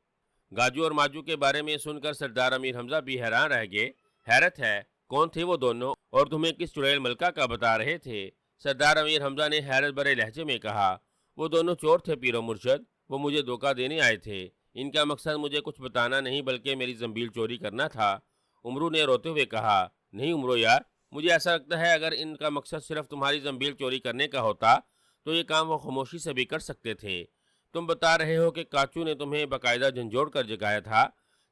گاجو اور ماجو کے بارے میں سن کر سردار امیر حمزہ بھی حیران رہ گئے۔ حیرت ہے، کون تھے وہ دونوں اور تمہیں کس چڑیل ملکہ کا بتا رہے تھے؟ سردار امیر حمزہ نے حیرت بھرے لہجے میں کہا۔ وہ دونوں چور تھے پیرو مرشد، وہ مجھے دھوکہ دینے آئے تھے۔ ان کا مقصد مجھے کچھ بتانا نہیں بلکہ میری زنبیل چوری کرنا تھا۔ عمرو نے روتے ہوئے کہا۔ نہیں عمرو یار، مجھے ایسا لگتا ہے اگر ان کا مقصد صرف تمہاری زنبیل چوری کرنے کا ہوتا تو یہ کام وہ خاموشی سے بھی کر سکتے تھے۔ تم بتا رہے ہو کہ کاچو نے تمہیں باقاعدہ جھنجھوڑ کر جگایا تھا،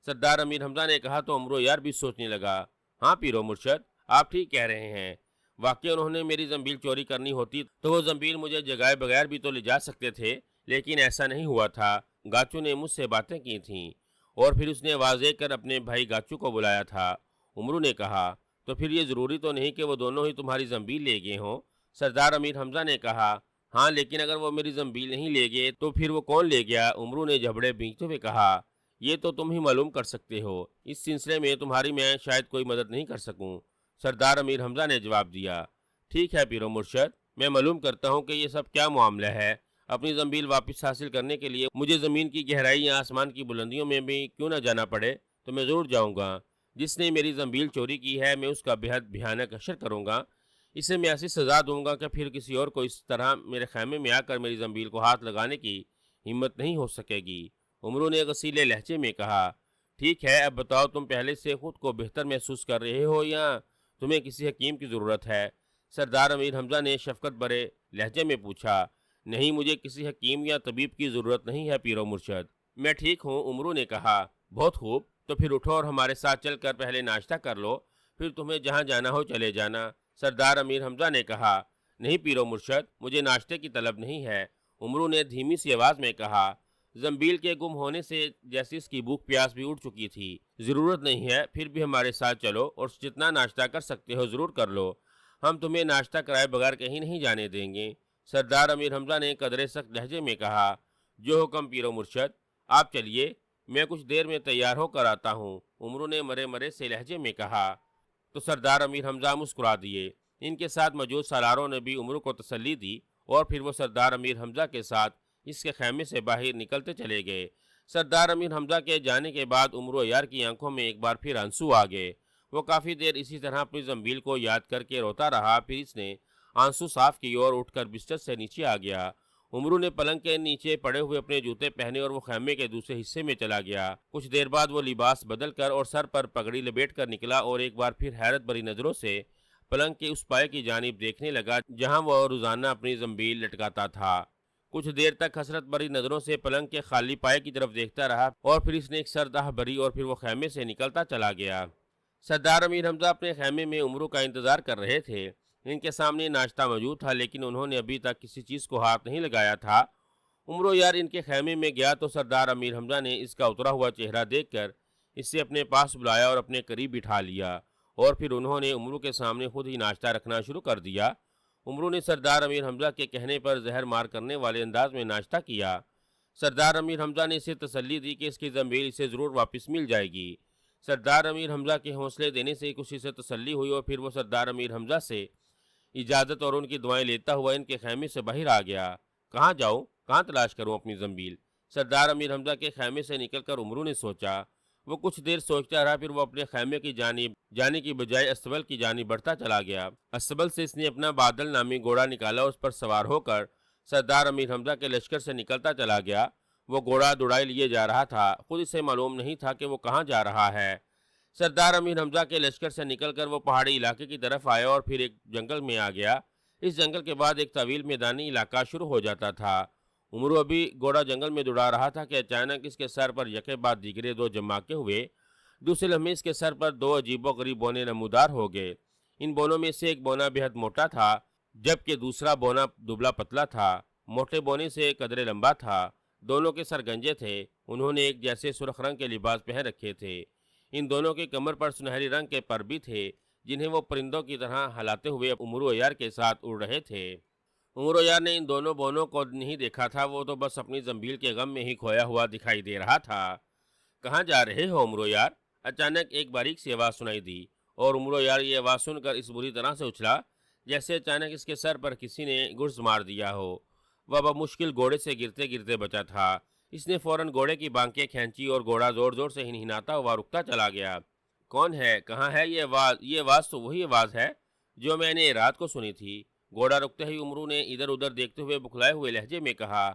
سردار امیر حمزہ نے کہا تو عمرو یار بھی سوچنے لگا۔ ہاں پیرو مرشد، آپ ٹھیک کہہ رہے ہیں، واقعی انہوں نے میری زنبیل چوری کرنی ہوتی تو وہ زنبیل مجھے جگائے بغیر بھی تو لے جا سکتے تھے، لیکن ایسا نہیں ہوا تھا۔ گاچو نے مجھ سے باتیں کی تھیں اور پھر اس نے آواز دے کر اپنے بھائی گاچو کو بلایا تھا۔ عمرو نے کہا۔ تو پھر یہ ضروری تو نہیں کہ وہ دونوں ہی تمہاری زنبیل لے گئے ہوں؟ سردار امیر حمزہ نے کہا۔ ہاں، لیکن اگر وہ میری زنبیل نہیں لے گئے تو پھر وہ کون لے گیا؟ عمرو نے جھبڑے بھینچتے ہوئے کہا۔ یہ تو تم ہی معلوم کر سکتے ہو، اس سلسلے میں تمہاری میں شاید کوئی مدد نہیں کر سکوں، سردار امیر حمزہ نے جواب دیا۔ ٹھیک ہے پیرو مرشد، میں معلوم کرتا ہوں کہ یہ سب کیا معاملہ ہے۔ اپنی زنبیل واپس حاصل کرنے کے لیے مجھے زمین کی گہرائی یا آسمان کی بلندیوں میں بھی کیوں نہ جانا پڑے تو میں ضرور جاؤں گا۔ جس نے میری زنبیل چوری کی ہے میں اس کا بے حد بھیانک حشر کروں گا، اسے میں ایسی سزا دوں گا کہ پھر کسی اور کو اس طرح میرے خیمے میں آ کر میری زنبیل کو ہاتھ لگانے کی ہمت نہیں ہو سکے گی۔ عمرو نے غصیلے لہجے میں کہا۔ ٹھیک ہے، اب بتاؤ تم پہلے سے خود کو بہتر محسوس کر رہے ہو یا تمہیں کسی حکیم کی ضرورت ہے؟ سردار امیر حمزہ نے شفقت برے لہجے میں پوچھا۔ نہیں، مجھے کسی حکیم یا طبیب کی ضرورت نہیں ہے پیرو مرشد، میں ٹھیک ہوں، امرو نے کہا۔ بہت خوب، تو پھر اٹھو اور ہمارے ساتھ چل کر پہلے ناشتہ کر لو، پھر تمہیں جہاں جانا ہو چلے جانا، سردار امیر حمزہ نے کہا۔ نہیں پیرو مرشد، مجھے ناشتے کی طلب نہیں ہے، امرو نے دھیمی سی آواز میں کہا۔ زنبیل کے گم ہونے سے جیسی اس کی بھوک پیاس بھی اٹھ چکی تھی۔ ضرورت نہیں ہے، پھر بھی ہمارے ساتھ چلو اور جتنا ناشتہ کر سکتے ہو ضرور کر لو، ہم تمہیں ناشتہ کرائے بغیر کہیں نہیں جانے دیں گے، سردار امیر حمزہ نے قدرے سخت لہجے میں کہا۔ جو حکم پیرو مرشد، آپ چلیے، میں کچھ دیر میں تیار ہو کر آتا ہوں، امرو نے مرے مرے سے لہجے میں کہا۔ تو سردار امیر حمزہ مسکرا دیے۔ ان کے ساتھ موجود سالاروں نے بھی امرو کو تسلی دی اور پھر وہ سردار امیر حمزہ کے ساتھ اس کے خیمے سے باہر نکلتے چلے گئے۔ سردار امیر حمزہ کے جانے کے بعد امرو یار کی آنکھوں میں ایک بار پھر آنسو آ گئے۔ وہ کافی دیر اسی طرح اپنی زنبیل کو یاد کر کے روتا رہا، پھر اس نے آنسو صاف کی اور اٹھ کر بستر سے نیچے آ گیا۔ امرو نے پلنگ کے نیچے پڑے ہوئے اپنے جوتے پہنے اور وہ خیمے کے دوسرے حصے میں چلا گیا۔ کچھ دیر بعد وہ لباس بدل کر اور سر پر پگڑی لپیٹ کر نکلا اور ایک بار پھر حیرت بھری نظروں سے پلنگ کے اس پائے کی جانب دیکھنے لگا جہاں وہ روزانہ اپنی زنبیل لٹکاتا تھا۔ کچھ دیر تک حسرت بھری نظروں سے پلنگ کے خالی پائے کی طرف دیکھتا رہا اور پھر اس نے ایک سردہ بھری اور پھر وہ خیمے سے نکلتا چلا گیا۔ سردار امیر حمزہ اپنے خیمے میں امرو کا انتظار کر رہے تھے۔ ان کے سامنے ناشتہ موجود تھا لیکن انہوں نے ابھی تک کسی چیز کو ہاتھ نہیں لگایا تھا۔ امرو یار ان کے خیمے میں گیا تو سردار امیر حمزہ نے اس کا اترا ہوا چہرہ دیکھ کر اسے اپنے پاس بلایا اور اپنے قریب بٹھا لیا اور پھر انہوں نے امرو کے سامنے خود ہی ناشتہ رکھنا شروع کر دیا۔ امرو نے سردار امیر حمزہ کے کہنے پر زہر مار کرنے والے انداز میں ناشتہ کیا۔ سردار امیر حمزہ نے اسے تسلی دی کہ اس کی زنبیل اسے ضرور واپس مل جائے گی۔ سردار امیر حمزہ کے حوصلے دینے سے کچھ اسے تسلی ہوئی اور پھر وہ سردار امیر حمزہ سے اجازت اور ان کی دعائیں لیتا ہوا ان کے خیمے سے باہر آ گیا۔ کہاں جاؤں، کہاں تلاش کروں اپنی زنبیل، سردار امیر حمزہ کے خیمے سے نکل کر امرو نے سوچا۔ وہ کچھ دیر سوچتا رہا، پھر وہ اپنے خیمے کی جانب جانے کی بجائے استبل کی جانب بڑھتا چلا گیا۔ استبل سے اس نے اپنا بادل نامی گھوڑا نکالا اور اس پر سوار ہو کر سردار امیر حمزہ کے لشکر سے نکلتا چلا گیا۔ وہ گھوڑا دوڑائے لیے جا رہا تھا، خود اسے معلوم نہیں تھا کہ وہ کہاں جا رہا ہے۔ سردار امیر حمزہ کے لشکر سے نکل کر وہ پہاڑی علاقے کی طرف آیا اور پھر ایک جنگل میں آ گیا۔ اس جنگل کے بعد ایک طویل میدانی علاقہ شروع ہو جاتا تھا۔ امرو ابھی گھوڑا جنگل میں دوڑا رہا تھا کہ اچانک اس کے سر پر یکے بعد دیگرے دو جماکے ہوئے۔ دوسرے لمحے اس کے سر پر دو عجیب و غریب بونے نمودار ہو گئے۔ ان بونوں میں سے ایک بونا بے حد موٹا تھا جبکہ دوسرا بونا دبلا پتلا تھا۔ موٹے بونے سے قدرے لمبا تھا، دونوں کے سر گنجے تھے، انہوں نے ایک جیسے سرخ رنگ کے لباس پہن رکھے تھے۔ ان دونوں کے کمر پر سنہری رنگ کے پر بھی تھے جنہیں وہ پرندوں کی طرح ہلاتے ہوئے امرو یار کے ساتھ اڑ رہے تھے۔ امرو یار نے ان دونوں بونوں کو نہیں دیکھا تھا، وہ تو بس اپنی زنبیل کے غم میں ہی کھویا ہوا دکھائی دے رہا تھا۔ کہاں جا رہے ہو امرو یار؟ اچانک ایک باریک سی آواز سنائی دی اور امرو یار یہ آواز سن کر اس بری طرح سے اچھلا جیسے اچانک اس کے سر پر کسی نے گرز مار دیا ہو۔ وہ بمشکل گھوڑے سے گرتے گرتے بچا تھا۔ اس نے فوراً گھوڑے کی بانکیں کھینچی اور گھوڑا زور زور سے ہنہناتا ہوا رکتا چلا گیا۔ کون ہے؟ کہاں ہے یہ آواز؟ یہ آواز تو وہی آواز ہے جو میں نے رات کو سنی تھی۔ گھوڑا رکتے ہی امرو نے ادھر ادھر دیکھتے ہوئے بکھلائے ہوئے لہجے میں کہا۔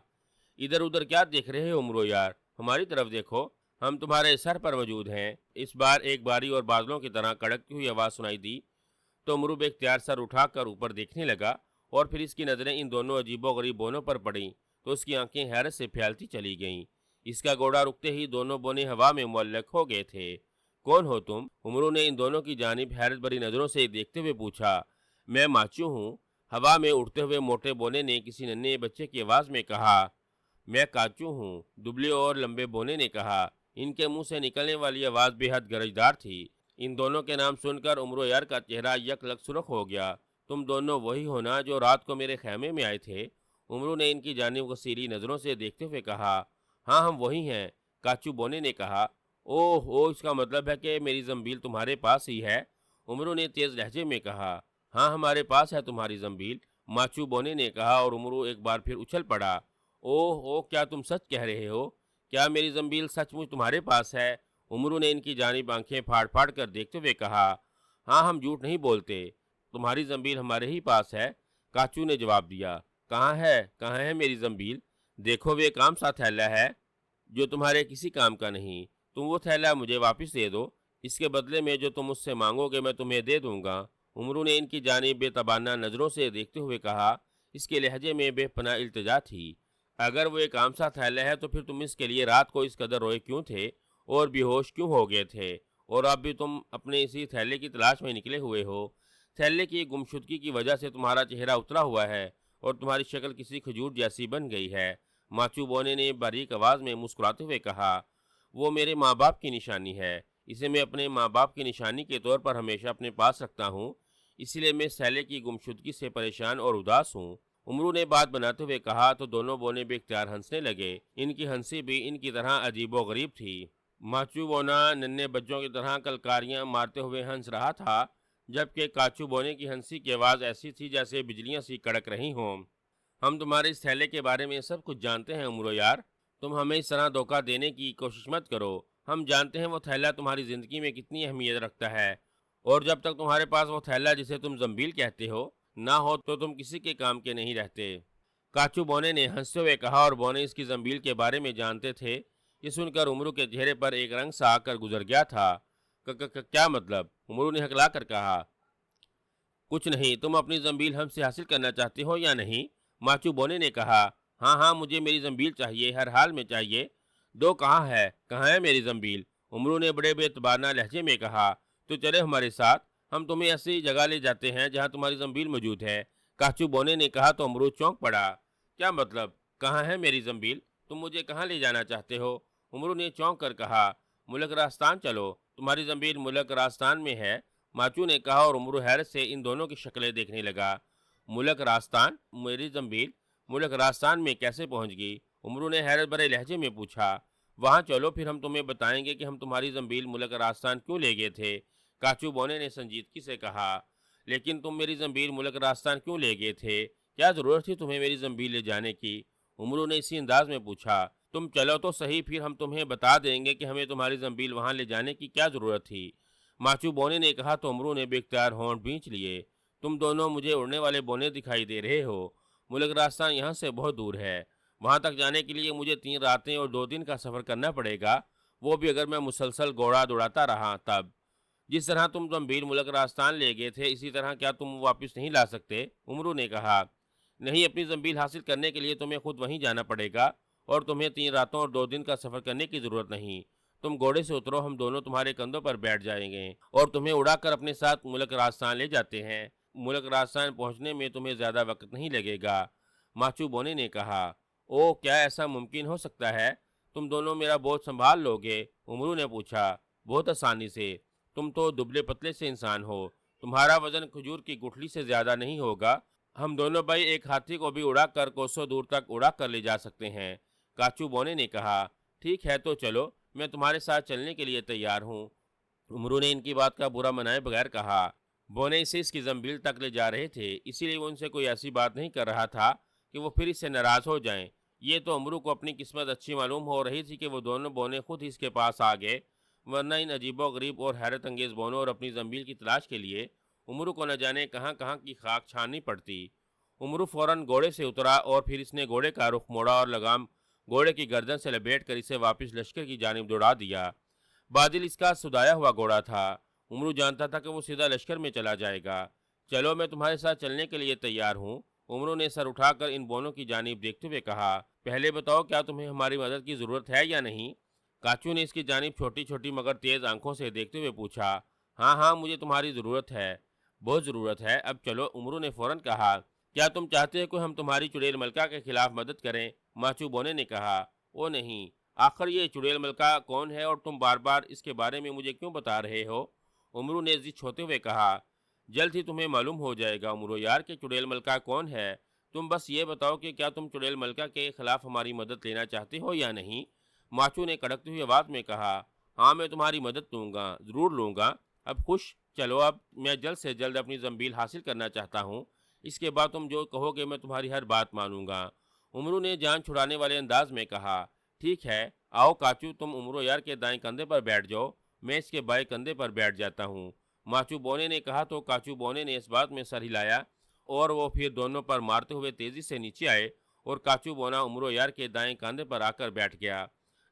ادھر ادھر کیا دیکھ رہے ہو امرو یار؟ ہماری طرف دیکھو، ہم تمہارے سر پر موجود ہیں۔ اس بار ایک باری اور بادلوں کی طرح کڑکتی ہوئی آواز سنائی دی تو امرو بے اختیار سر اٹھا کر اوپر دیکھنے لگا اور پھر اس کی نظریں ان دونوں عجیب و غریب بونوں پر پڑیں تو اس کی آنکھیں حیرت سے پھیلتی چلی گئیں۔ اس کا گھوڑا رکتے ہی دونوں بونے ہوا میں معلق ہو گئے تھے۔ کون ہو تم؟ امرو نے ان دونوں کی جانب حیرت بھری نظروں سے دیکھتے ہوئے پوچھا۔ میں ماچو ہوں، ہوا میں اڑتے ہوئے موٹے بونے نے کسی ننھے بچے کی آواز میں کہا۔ میں کاچو ہوں، دبلے اور لمبے بونے نے کہا۔ ان کے منہ سے نکلنے والی آواز بے حد گرجدار تھی۔ ان دونوں کے نام سن کر امرو یار کا چہرہ یک لگ سرخ ہو گیا۔ تم دونوں وہی ہو نا جو رات کو میرے خیمے میں آئے تھے؟ امرو نے ان کی جانب غصیری نظروں سے دیکھتے ہوئے کہا۔ ہاں ہم وہی ہیں، کاچو بونے نے کہا۔ اوہ، اس کا مطلب ہے کہ میری زنبیل تمہارے پاس ہی ہے، امرو نے تیز لہجے میں کہا۔ ہاں ہمارے پاس ہے تمہاری زنبیل، ماچو بونے نے کہا اور امرو ایک بار پھر اچھل پڑا۔ اوہ، کیا تم سچ کہہ رہے ہو؟ کیا میری زنبیل سچ مچ تمہارے پاس ہے؟ امرو نے ان کی جانب آنکھیں پھاڑ پھاڑ کر دیکھتے ہوئے کہا۔ ہاں ہم جھوٹ نہیں بولتے، تمہاری زنبیل ہمارے ہی پاس ہے، کاچو نے جواب دیا۔ کہاں ہے میری زنبیل؟ دیکھو وہ ایک عام سا تھیلا ہے جو تمہارے کسی کام کا نہیں، تم وہ تھیلا مجھے واپس دے دو، اس کے بدلے میں جو تم مجھ سے مانگو گے میں تمہیں دے دوں گا۔ عمرو نے ان کی جانب بے تبانہ نظروں سے دیکھتے ہوئے کہا۔ اس کے لہجے میں بے پناہ التجا تھی۔ اگر وہ ایک عام سا تھیلا ہے تو پھر تم اس کے لیے رات کو اس قدر روئے کیوں تھے اور بے ہوش کیوں ہو گئے تھے؟ اور اب بھی تم اپنے اسی تھیلے کی تلاش میں نکلے ہوئے ہو۔ تھیلے کی گمشدگی کی وجہ سے تمہارا چہرہ اترا ہوا ہے اور تمہاری شکل کسی کھجور جیسی بن گئی ہے۔ ماچو بونے نے باریک آواز میں مسکراتے ہوئے کہا، وہ میرے ماں باپ کی نشانی ہے۔ اسے میں اپنے ماں باپ کی نشانی کے طور پر ہمیشہ اپنے پاس رکھتا ہوں، اسی لیے میں اس تھیلے کی گمشدگی سے پریشان اور اداس ہوں۔ عمرو نے بات بناتے ہوئے کہا تو دونوں بونے بے اختیار ہنسنے لگے۔ ان کی ہنسی بھی ان کی طرح عجیب و غریب تھی۔ ماچو بونا ننھے بچوں کی طرح کلکاریاں مارتے ہوئے ہنس رہا تھا، جبکہ کاچو بونے کی ہنسی کی آواز ایسی تھی جیسے بجلیاں سی کڑک رہی ہوں۔ ہم تمہارے اس تھیلے کے بارے میں سب کچھ جانتے ہیں عمرو یار، تم ہمیں اس طرح دھوکہ دینے کی کوشش مت کرو۔ ہم جانتے ہیں وہ تھیلا تمہاری زندگی میں کتنی اہمیت رکھتا ہے، اور جب تک تمہارے پاس وہ تھیلا جسے تم زنبیل کہتے ہو نہ ہو تو تم کسی کے کام کے نہیں رہتے۔ کاچو بونے نے ہنستے ہوئے کہا، اور بونے اس کی زنبیل کے بارے میں جانتے تھے۔ یہ سن کر عمرو کے چہرے پر ایک رنگ سا آ کر گزر گیا تھا۔ کیا مطلب؟ عمرو نے ہکلا کر کہا۔ کچھ نہیں، تم اپنی زنبیل ہم سے حاصل کرنا چاہتے ہو یا نہیں؟ ماچو بونے نے کہا، ہاں ہاں مجھے میری زنبیل چاہیے، ہر حال میں چاہیے۔ دو کہاں ہے میری زنبیل؟ عمرو نے بڑے بے تبانہ لہجے میں کہا۔ تو چلے ہمارے ساتھ، ہم تمہیں ایسی جگہ لے جاتے ہیں جہاں تمہاری زنبیل موجود ہے۔ کاچو بونے نے کہا تو عمرو چونک پڑا۔ کیا مطلب؟ کہاں ہے میری زنبیل؟ تم مجھے کہاں لے جانا چاہتے ہو؟ عمرو نے چونک کر کہا، ملک راجستھان چلو، تمہاری زنبیل ملک راجستھان میں ہے۔ ماچو نے کہا اور عمرو حیرت سے ان دونوں کی شکلیں دیکھنے لگا۔ ملک راجستھان؟ میری زنبیل ملک راجستھان میں کیسے پہنچ گئی؟ عمرو نے حیرت بھرے لہجے میں پوچھا۔ وہاں چلو پھر ہم تمہیں بتائیں گے کہ ہم تمہاری زنبیل ملک راجستھان کیوں لے گئے تھے۔ کاچو بونے نے سنجیدگی سے کہا، لیکن تم میری زنبیل ملک راجستھان کیوں لے گئے تھے؟ کیا ضرورت تھی تمہیں میری زنبیل لے جانے کی؟ عمرو نے اسی انداز میں پوچھا۔ تم چلو تو صحیح، پھر ہم تمہیں بتا دیں گے کہ ہمیں تمہاری زنبیل وہاں لے جانے کی کیا ضرورت تھی۔ ماچو بونے نے کہا تو عمرو نے بے اختیار ہونٹ بھینچ لیے۔ تم دونوں مجھے اڑنے والے بونے دکھائی دے رہے ہو۔ ملک راجستھان یہاں سے بہت دور ہے، وہاں تک جانے کے لیے مجھے 3 راتیں اور 2 دن کا سفر کرنا پڑے گا، وہ بھی اگر میں مسلسل گھوڑا دوڑاتا رہا تب۔ جس طرح تم زنبیل ملک راجستھان لے گئے تھے اسی طرح کیا تم واپس نہیں لا سکتے؟ عمرو نے کہا، نہیں، اپنی زنبیل حاصل کرنے کے لیے تمہیں خود وہیں جانا پڑے گا، اور تمہیں 3 راتوں اور 2 دن کا سفر کرنے کی ضرورت نہیں۔ تم گھوڑے سے اترو، ہم دونوں تمہارے کندھوں پر بیٹھ جائیں گے اور تمہیں اڑا کر اپنے ساتھ ملک راجستھان لے جاتے ہیں۔ ملک راجستھان پہنچنے میں تمہیں زیادہ وقت نہیں لگے گا۔ ماچو بونے نے کہا، او کیا ایسا ممکن ہو سکتا ہے؟ تم دونوں میرا بوجھ سنبھال لو گے؟ عمرو نے پوچھا۔ بہت آسانی سے، تم تو دبلے پتلے سے انسان ہو، تمہارا وزن کھجور کی گٹھلی سے زیادہ نہیں ہوگا۔ ہم دونوں بھائی ایک ہاتھی کو بھی اڑا کر کوسوں دور تک اڑا کر لے جا سکتے ہیں۔ کاچو بونے نے کہا، ٹھیک ہے تو چلو، میں تمہارے ساتھ چلنے کے لیے تیار ہوں۔ عمرو نے ان کی بات کا برا منائے بغیر کہا۔ بونے اسے اس کی زنبیل تک لے جا رہے تھے، اسی لیے وہ ان سے کوئی ایسی بات نہیں کر رہا تھا کہ وہ پھر اس سے ناراض ہو جائیں۔ یہ تو عمرو کو اپنی قسمت اچھی معلوم ہو رہی تھی کہ وہ دونوں بونے خود ہی اس کے پاس آ گئے، ورنہ ان عجیب و غریب اور حیرت انگیز بونوں اور اپنی زنبیل کی تلاش کے لیے عمرو کو نہ جانے کہاں کہاں کی خاک چھاننی پڑتی۔ عمرو فوراً گھوڑے سے اترا اور پھر اس نے گھوڑے کا رخ موڑا اور لگام گھوڑے کی گردن سے لپیٹ کر اسے واپس لشکر کی جانب دوڑا دیا۔ بادل اس کا سدایا ہوا گھوڑا تھا، عمرو جانتا تھا کہ وہ سیدھا لشکر میں چلا جائے گا۔ چلو، میں تمہارے ساتھ چلنے کے لیے تیار ہوں۔ عمرو نے سر اٹھا کر ان بونوں کی جانب دیکھتے ہوئے کہا، پہلے بتاؤ کیا تمہیں ہماری مدد کی ضرورت ہے یا نہیں؟ کاچو نے اس کی جانب چھوٹی چھوٹی مگر تیز آنکھوں سے دیکھتے ہوئے پوچھا۔ ہاں ہاں مجھے تمہاری ضرورت ہے، بہت ضرورت ہے، اب چلو۔ عمرو نے فوراً کہا، کیا تم چاہتے ہو کہ ہم تمہاری چڑیل ملکہ کے خلاف مدد کریں؟ ماچو بونے نے کہا، او نہیں، آخر یہ چڑیل ملکہ کون ہے اور تم بار بار اس کے بارے میں مجھے کیوں بتا رہے ہو؟ عمرو نے ضد ہوتے ہوئے کہا، جلد ہی تمہیں معلوم ہو جائے گا عمرو یار کہ چڑیل ملکہ کون ہے۔ تم بس یہ بتاؤ کہ کیا تم چڑیل ملکہ کے خلاف ہماری مدد لینا چاہتے ہو یا نہیں؟ ماچو نے کڑکتی ہوئی آواز میں کہا، ہاں میں تمہاری مدد لوں گا، ضرور لوں گا۔ اب خوش؟ چلو، اب میں جلد سے جلد اپنی زنبیل حاصل کرنا چاہتا ہوں، اس کے بعد تم جو کہو گے میں تمہاری ہر بات مانوں گا۔ عمرو نے جان چھڑانے والے انداز میں کہا، ٹھیک ہے، آؤ کاچو، تم عمرو یار کے دائیں کندھے پر بیٹھ جاؤ، میں اس کے بائیں کندھے پر بیٹھ جاتا ہوں۔ ماچو بونے نے کہا تو کاچو بونے نے اس بات میں سر ہلایا اور وہ پھر دونوں پر مارتے ہوئے تیزی سے نیچے آئے اور کاچو بونا عمرو یار کے دائیں کاندھے پر آ کر بیٹھ گیا،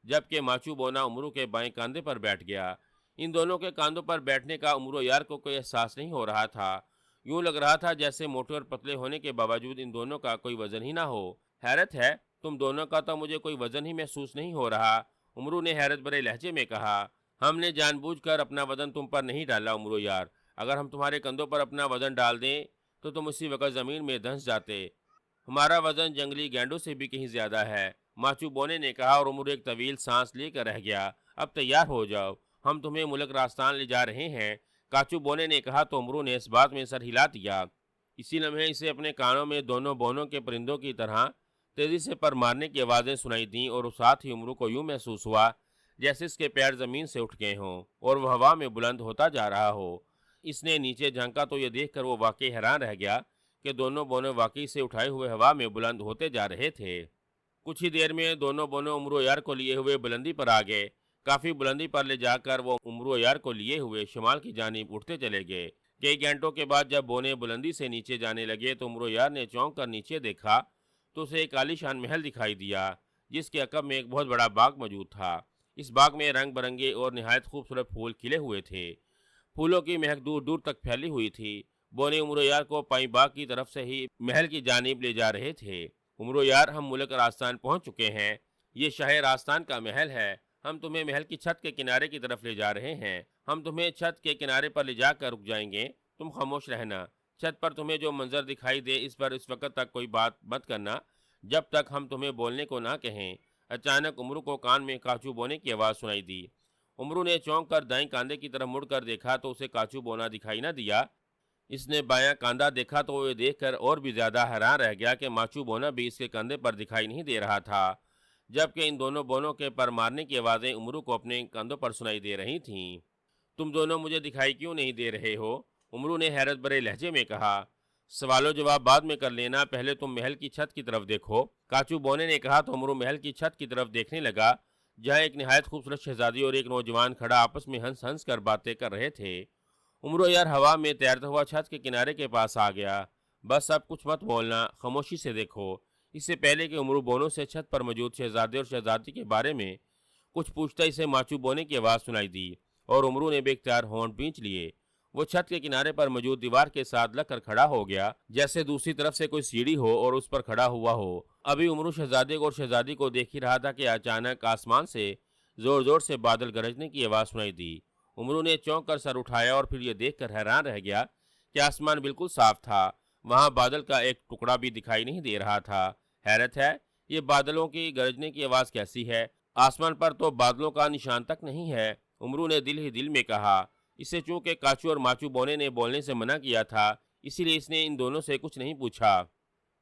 جبکہ ماچو بونا عمرو کے بائیں کاندھے پر بیٹھ گیا۔ ان دونوں کے کاندھوں پر بیٹھنے کا عمرو یار کو کوئی احساس نہیں ہو رہا تھا۔ یوں لگ رہا تھا جیسے موٹے اور پتلے ہونے کے باوجود ان دونوں کا کوئی وزن ہی نہ ہو۔ حیرت ہے، تم دونوں کا تو مجھے کوئی وزن ہی محسوس نہیں ہو رہا، امرو نے حیرت بھرے لہجے میں کہا۔ ہم نے جان بوجھ کر اپنا وزن تم پر نہیں ڈالا امرو یار، اگر ہم تمہارے کندھوں پر اپنا وزن ڈال دیں تو تم اسی وقت زمین میں دھنس جاتے۔ ہمارا وزن جنگلی گینڈوں سے بھی کہیں زیادہ ہے، ماچو بونے نے کہا، اور امرو ایک طویل سانس لے کر رہ گیا۔ اب تیار ہو جاؤ، ہم تمہیں ملک راستان لے جا رہے ہیں، کاچو بونے نے کہا تو امرو نے اس بات میں سر ہلا دیا۔ اسی لمحے اسے اپنے کانوں میں دونوں بونوں کے پرندوں کی طرح تیزی سے پر مارنے کی آوازیں سنائی دیں، اور ساتھ ہی امرو کو یوں محسوس ہوا جیسے اس کے پیر زمین سے اٹھ گئے ہوں اور وہ ہوا میں بلند ہوتا جا رہا ہو۔ اس نے نیچے جھانکا تو یہ دیکھ کر وہ واقعی حیران رہ گیا کہ دونوں بونے واقعی سے اٹھائے ہوئے ہوا میں بلند ہوتے جا رہے تھے۔ کچھ ہی دیر میں دونوں بونے امرو یار کو لیے ہوئے بلندی پر آ گئے۔ کافی بلندی پر لے جا کر وہ امرو یار کو لیے ہوئے شمال کی جانب اٹھتے چلے گئے۔ کئی گھنٹوں کے بعد جب بونے بلندی سے نیچے جانے لگے تو امرو یار نے چونک کر نیچے دیکھا تو اسے ایک عالیشان محل دکھائی دیا جس کے عقب میں ایک بہت بڑا باغ موجود تھا۔ اس باغ میں رنگ برنگے اور نہایت خوبصورت پھول کھلے ہوئے تھے، پھولوں کی مہک دور دور تک پھیلی ہوئی تھی۔ بونے امرو یار کو پائیں باغ کی طرف سے ہی محل کی جانب لے جا رہے تھے۔ امرو یار، ہم ملک راستان پہنچ چکے ہیں، یہ شاہ راستان کا محل ہے، ہم تمہیں محل کی چھت کے کنارے کی طرف لے جا رہے ہیں، ہم تمہیں چھت کے کنارے پر لے جا کر رک جائیں گے، تم خاموش رہنا، چھت پر تمہیں جو منظر دکھائی دے اس پر اس وقت تک کوئی بات مت کرنا جب تک ہم تمہیں بولنے کو نہ کہیں۔ اچانک امرو کو کان میں کاچو بونے کی آواز سنائی دی۔ امرو نے چونک کر دائیں کاندھے کی طرف مڑ کر دیکھا تو اسے کاچو بونا دکھائی نہ دیا۔ اس نے بایاں کاندھا دیکھا تو وہ یہ دیکھ کر اور بھی زیادہ حیران رہ گیا کہ ماچو بونا بھی اس کے کندھے پر دکھائی نہیں دے رہا تھا، جبکہ ان دونوں بونوں کے پر مارنے کی آوازیں امرو کو اپنے کندھوں پر سنائی دے رہی تھیں۔ تم دونوں مجھے دکھائی کیوں نہیں دے رہے ہو؟ امرو نے حیرت بھرے لہجے میں کہا۔ سوال و جواب بعد میں کر لینا، پہلے تم محل کی چھت کی طرف دیکھو، کاچو بونے نے کہا تو امرو محل کی چھت کی طرف دیکھنے لگا جہاں ایک نہایت خوبصورت شہزادی اور ایک نوجوان کھڑا آپس میں ہنس ہنس کر باتیں کر رہے تھے۔ امرو یار ہوا میں تیرتا ہوا چھت کے کنارے کے پاس آ گیا۔ بس اب کچھ مت بولنا، خاموشی سے دیکھو۔ اس سے پہلے کہ امرو بونوں سے چھت پر موجود شہزادے اور شہزادی کے بارے میں کچھ پوچھتا اسے ماچو بونے کی آواز سنائی دی اور امرو نے بے اختیار ہونٹ بھینچ لیے۔ وہ چھت کے کنارے پر موجود دیوار کے ساتھ لگ کر کھڑا ہو گیا جیسے دوسری طرف سے کوئی سیڑھی ہو اور اس پر کھڑا ہوا ہو۔ ابھی امرو شہزادے اور شہزادی کو دیکھ ہی رہا تھا کہ اچانک آسمان سے زور زور سے بادل گرجنے کی آواز سنائی دی۔ امرو نے چونک کر سر اٹھایا اور پھر یہ دیکھ کر حیران رہ گیا کہ آسمان بالکل صاف تھا، وہاں بادل کا ایک ٹکڑا بھی دکھائی نہیں دے رہا تھا۔ حیرت ہے، یہ بادلوں کی گرجنے کی آواز کیسی ہے؟ آسمان پر تو بادلوں کا نشان تک نہیں ہے، امرو نے دل ہی دل میں کہا۔ اسے چونکہ کاچو اور ماچو بونے نے بولنے سے منع کیا تھا، اسی لیے اس نے ان دونوں سے کچھ نہیں پوچھا۔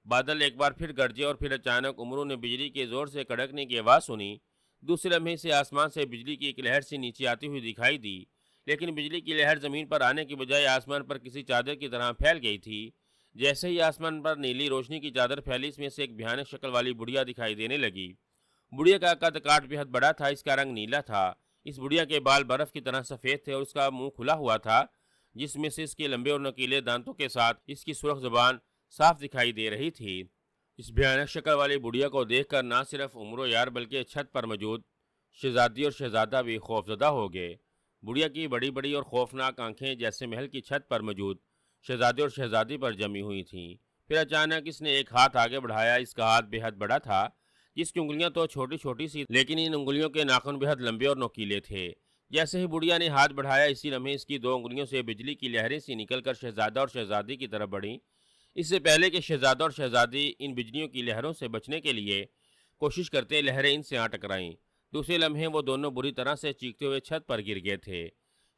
بادل ایک بار پھر گرجے اور پھر اچانک امرو نے بجلی کے زور سے کڑکنے کی آواز سنی۔ دوسرے لمحے سے آسمان سے بجلی کی ایک لہر سی نیچے آتی ہوئی دکھائی دی، لیکن بجلی کی لہر زمین پر آنے کی بجائے آسمان پر کسی چادر کی طرح پھیل گئی تھی۔ جیسے ہی آسمان پر نیلی روشنی کی چادر پھیلی، اس میں سے ایک بھیانک شکل والی بڑھیا دکھائی دینے لگی۔ بڑھیا کا قد کاٹ بے حد بڑا تھا، اس کا رنگ نیلا تھا، اس بڑھیا کے بال برف کی طرح سفید تھے اور اس کا منہ کھلا ہوا تھا جس میں سے اس کے لمبے اور نوکیلے دانتوں کے ساتھ اس کی سرخ زبان صاف دکھائی دے رہی تھی۔ اس بھیانک شکل والی بڑھیا کو دیکھ کر نہ صرف امرو یار بلکہ چھت پر موجود شہزادی اور شہزادہ بھی خوفزدہ ہو گئے۔ بڑھیا کی بڑی بڑی اور خوفناک آنکھیں جیسے محل کی چھت پر موجود شہزادے اور شہزادی پر جمی ہوئی تھیں۔ پھر اچانک اس نے ایک ہاتھ آگے بڑھایا، اس کا ہاتھ بے حد بڑا تھا، جس کی انگلیاں تو چھوٹی چھوٹی سی لیکن ان انگلیوں کے ناخن بے حد لمبے اور نوکیلے تھے۔ جیسے ہی بڑھیا نے ہاتھ بڑھایا، اسی لمحے اس کی دو انگلیوں سے بجلی کی لہریں سی نکل کر شہزادہ اور شہزادی کی طرف بڑھیں۔ اس سے پہلے کہ شہزادہ اور شہزادی ان بجلیوں کی لہروں سے بچنے کے لیے کوشش کرتے لہریں ان سے آ ٹکرائیں، دوسرے لمحے وہ دونوں بری طرح سے چیختے ہوئے چھت پر گر گئے تھے۔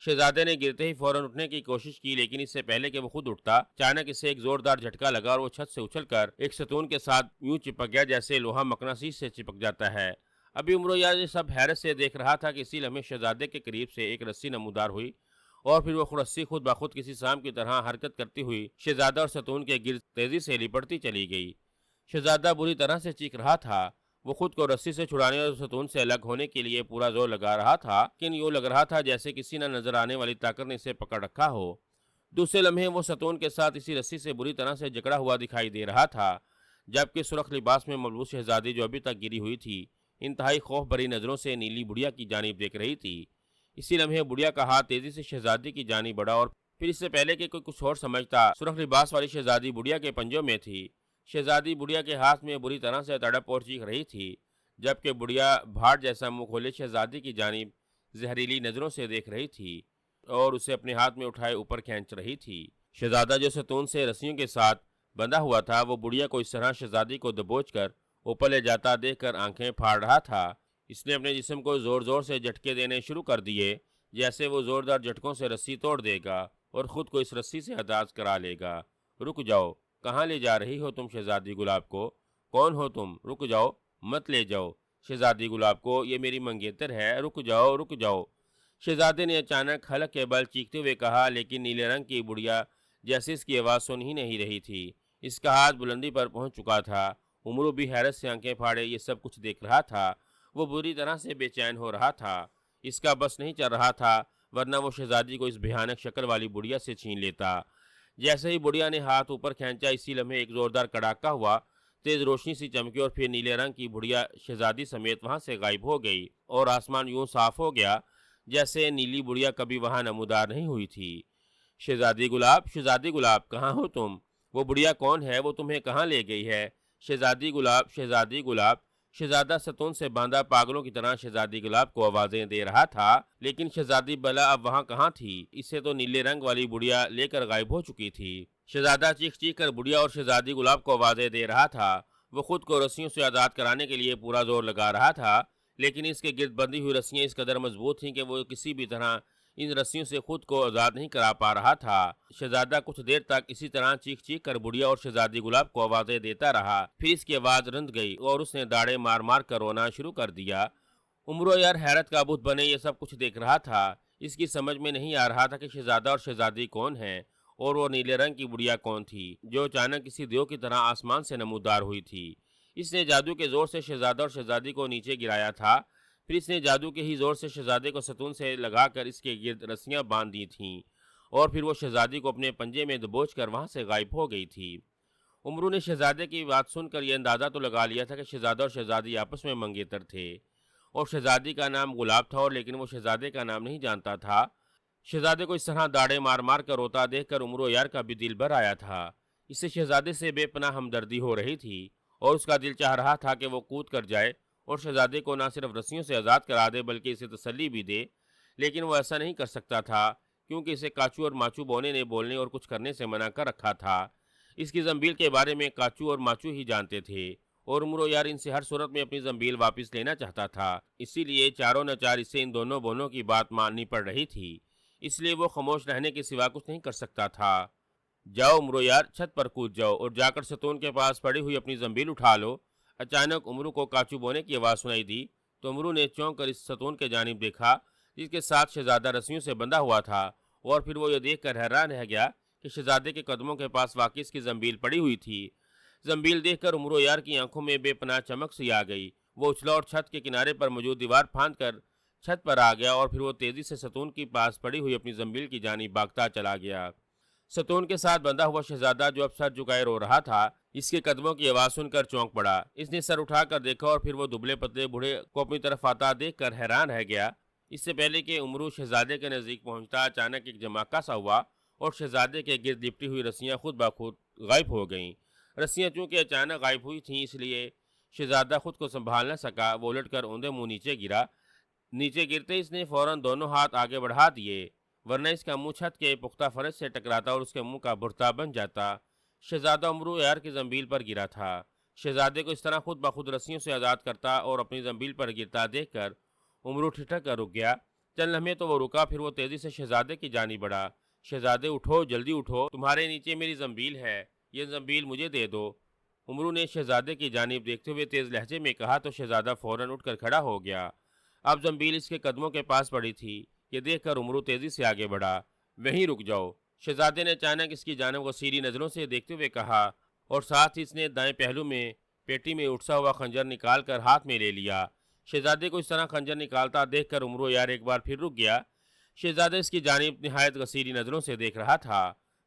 شہزادے نے گرتے ہی فوراً اٹھنے کی کوشش کی، لیکن اس سے پہلے کہ وہ خود اٹھتا، اچانک اسے ایک زوردار جھٹکا لگا اور وہ چھت سے اچھل کر ایک ستون کے ساتھ یوں چپک گیا جیسے لوہا مقناطیس سے چپک جاتا ہے۔ ابھی امرو یار یہ سب حیرت سے دیکھ رہا تھا کہ اسی لمحے شہزادے کے قریب سے ایک رسی نمودار ہوئی اور پھر وہ رسی خود بخود کسی سام کی طرح حرکت کرتی ہوئی شہزادہ اور ستون کے گرد تیزی سے لپٹتی چلی گئی۔ شہزادہ بری طرح سے چیخ رہا تھا، وہ خود کو رسی سے چھڑانے اور ستون سے الگ ہونے کے لیے پورا زور لگا رہا تھا، لیکن یوں لگ رہا تھا جیسے کسی نہ نظر آنے والی طاقت نے اسے پکڑ رکھا ہو۔ دوسرے لمحے وہ ستون کے ساتھ اسی رسی سے بری طرح سے جکڑا ہوا دکھائی دے رہا تھا، جبکہ سرخ لباس میں ملبوس شہزادی جو ابھی تک گری ہوئی تھی، انتہائی خوف بھری نظروں سے نیلی بڑھیا کی جانب دیکھ رہی تھی۔ اسی لمحے بڑھیا کا ہاتھ تیزی سے شہزادی کی جانب بڑھا اور پھر اس سے پہلے کہ کوئی کچھ اور سمجھتا، سرخ لباس والی شہزادی بڑھیا کے پنجوں میں تھی۔ شہزادی بڑھیا کے ہاتھ میں بری طرح سے تڑپ اور چیخ رہی تھی، جبکہ بڑھیا بھاڑ جیسا منہ کھولے شہزادی کی جانب زہریلی نظروں سے دیکھ رہی تھی اور اسے اپنے ہاتھ میں اٹھائے اوپر کھینچ رہی تھی۔ شہزادہ جو ستون سے رسیوں کے ساتھ بندھا ہوا تھا، وہ بڑھیا کو اس طرح شہزادی کو دبوچ کر اوپر لے جاتا دیکھ کر آنکھیں پھاڑ رہا تھا۔ اس نے اپنے جسم کو زور زور سے جھٹکے دینے شروع کر دیے، جیسے وہ زوردار جھٹکوں سے رسی توڑ دے گا اور خود کو اس رسی سے آزاد کرا لے گا۔ رک جاؤ، کہاں لے جا رہی ہو تم شہزادی گلاب کو؟ کون ہو تم؟ رک جاؤ، مت لے جاؤ شہزادی گلاب کو، یہ میری منگیتر ہے، رک جاؤ رک جاؤ۔ شہزادے نے اچانک حلق کے بل چیختے ہوئے کہا، لیکن نیلے رنگ کی بڑھیا جیسے اس کی آواز سن ہی نہیں رہی تھی۔ اس کا ہاتھ بلندی پر پہنچ چکا تھا۔ امرو بھی حیرت سے آنکھیں پھاڑے یہ سب کچھ دیکھ رہا تھا۔ وہ بری طرح سے بے چین ہو رہا تھا۔ اس کا بس نہیں چل رہا تھا، ورنہ وہ شہزادی کو اس بھیانک شکل والی بڑھیا سے چھین لیتا۔ جیسے ہی بڑھیا نے ہاتھ اوپر کھینچا، اسی لمحے ایک زوردار کڑاکا ہوا، تیز روشنی سی چمکی اور پھر نیلے رنگ کی بڑھیا شہزادی سمیت وہاں سے غائب ہو گئی اور آسمان یوں صاف ہو گیا جیسے نیلی بڑھیا کبھی وہاں نمودار نہیں ہوئی تھی۔ شہزادی گلاب کہاں ہو تم؟ وہ بڑھیا کون ہے؟ وہ تمہیں کہاں لے گئی ہے؟ شہزادی گلاب۔ شہزادہ ستون سے باندھا پاگلوں کی طرح شہزادی گلاب کو آوازیں دے رہا تھا، لیکن شہزادی بلا اب وہاں کہاں تھی؟ اسے تو نیلے رنگ والی بڑھیا لے کر غائب ہو چکی تھی۔ شہزادہ چیخ چیخ کر بڑھیا اور شہزادی گلاب کو آوازیں دے رہا تھا۔ وہ خود کو رسیوں سے آزاد کرانے کے لیے پورا زور لگا رہا تھا، لیکن اس کے گرد بندھی ہوئی رسیاں اس قدر مضبوط تھیں کہ وہ کسی بھی طرح ان رسیوں سے خود کو آزاد نہیں کرا پا رہا تھا۔ شہزادہ کچھ دیر تک اسی طرح چیخ چیخ کر بڑھیا اور شہزادی گلاب کو آوازیں دیتا رہا، پھر اس کی آواز رند گئی اور اس نے داڑے مار مار کر رونا شروع کر دیا۔ امرو یار حیرت کا بت بنے یہ سب کچھ دیکھ رہا تھا۔ اس کی سمجھ میں نہیں آ رہا تھا کہ شہزادہ اور شہزادی کون ہیں اور وہ نیلے رنگ کی بڑھیا کون تھی جو اچانک کسی دیو کی طرح آسمان سے نمودار ہوئی تھی۔ اس نے جادو کے زور سے شہزادہ اور شہزادی کو نیچے گرایا تھا، پھر اس نے جادو کے ہی زور سے شہزادے کو ستون سے لگا کر اس کے گرد رسیاں باندھ دی تھیں اور پھر وہ شہزادی کو اپنے پنجے میں دبوچ کر وہاں سے غائب ہو گئی تھی۔ امرو نے شہزادے کی بات سن کر یہ اندازہ تو لگا لیا تھا کہ شہزادہ اور شہزادی آپس میں منگیتر تھے اور شہزادی کا نام گلاب تھا، اور لیکن وہ شہزادے کا نام نہیں جانتا تھا۔ شہزادے کو اس طرح داڑے مار مار کر روتا دیکھ کر امرو یار کا بھی دل بھر آیا تھا۔ اس سے شہزادے سے بے پناہ ہمدردی ہو رہی تھی اور اس کا دل چاہ رہا تھا کہ وہ کود کر جائے اور شہزادے کو نہ صرف رسیوں سے آزاد کرا دے بلکہ اسے تسلی بھی دے، لیکن وہ ایسا نہیں کر سکتا تھا کیونکہ اسے کاچو اور ماچو بونے نے بولنے اور کچھ کرنے سے منع کر رکھا تھا۔ اس کی زنبیل کے بارے میں کاچو اور ماچو ہی جانتے تھے اور امرو یار ان سے ہر صورت میں اپنی زنبیل واپس لینا چاہتا تھا، اسی لیے چاروں نچار اسے ان دونوں بونوں کی بات ماننی پڑ رہی تھی، اس لیے وہ خاموش رہنے کے سوا کچھ نہیں کر سکتا تھا۔ جاؤ امرو یار، چھت پر کود جاؤ اور جا کر ستون کے پاس پڑی ہوئی اپنی زنبیل اٹھا لو۔ اچانک امرو کو کاچو بونے کی آواز سنائی دی تو امرو نے چونک کر اس ستون کے جانب دیکھا جس کے ساتھ شہزادہ رسیوں سے بندھا ہوا تھا، اور پھر وہ یہ دیکھ کر حیران رہ گیا کہ شہزادے کے قدموں کے پاس واقعی اس کی زنبیل پڑی ہوئی تھی۔ زنبیل دیکھ کر امرو یار کی آنکھوں میں بے پناہ چمک سی آ گئی۔ وہ اچھلا اور چھت کے کنارے پر موجود دیوار پھاند کر چھت پر آ گیا اور پھر وہ تیزی سے ستون کے پاس پڑی ہوئی اپنی زنبیل کی جانب بھاگتا چلا گیا۔ ستون کے ساتھ بندھا ہوا شہزادہ جو اب سر جھکائے رو رہا تھا، اس کے قدموں کی آواز سن کر چونک پڑا۔ اس نے سر اٹھا کر دیکھا اور پھر وہ دبلے پتلے بوڑھے کو اپنی طرف آتا دیکھ کر حیران رہ گیا۔ اس سے پہلے کہ امرو شہزادے کے نزدیک پہنچتا، اچانک ایک جھماکہ سا ہوا اور شہزادے کے گرد لپٹی ہوئی رسیاں خود بخود غائب ہو گئیں۔ رسیاں چونکہ اچانک غائب ہوئی تھیں اس لیے شہزادہ خود کو سنبھال نہ سکا، وہ الٹ کر اوندے منہ نیچے گرا۔ نیچے گرتے اس نے فوراً دونوں ہاتھ آگے بڑھا دیے، ورنہ اس کا منہ چھت کے پختہ فرش سے ٹکراتا اور اس کے منہ کا بھرتا بن جاتا۔ شہزادہ امرو یار کی زنبیل پر گرا تھا۔ شہزادے کو اس طرح خود بخود رسیوں سے آزاد کرتا اور اپنی زنبیل پر گرتا دیکھ کر امرو ٹھٹک کر رک گیا۔ چند لمحے تو وہ رکا، پھر وہ تیزی سے شہزادے کی جانب بڑھا۔ شہزادے اٹھو، جلدی اٹھو، تمہارے نیچے میری زنبیل ہے، یہ زنبیل مجھے دے دو۔ امرو نے شہزادے کی جانب دیکھتے ہوئے تیز لہجے میں کہا تو شہزادہ فوراً اٹھ کر کھڑا ہو گیا۔ اب زنبیل اس کے قدموں کے پاس پڑی تھی۔ یہ دیکھ کر امرو تیزی سے آگے بڑھا۔ وہیں رک جاؤ، شہزادے نے اچانک اس کی جانب غصیری نظروں سے دیکھتے ہوئے کہا اور ساتھ ہی اس نے دائیں پہلو میں پیٹی میں اٹھا ہوا خنجر نکال کر ہاتھ میں لے لیا۔ شہزادے کو اس طرح خنجر نکالتا دیکھ کر امرو یار ایک بار پھر رک گیا۔ شہزادہ اس کی جانب نہایت غصیری نظروں سے دیکھ رہا تھا۔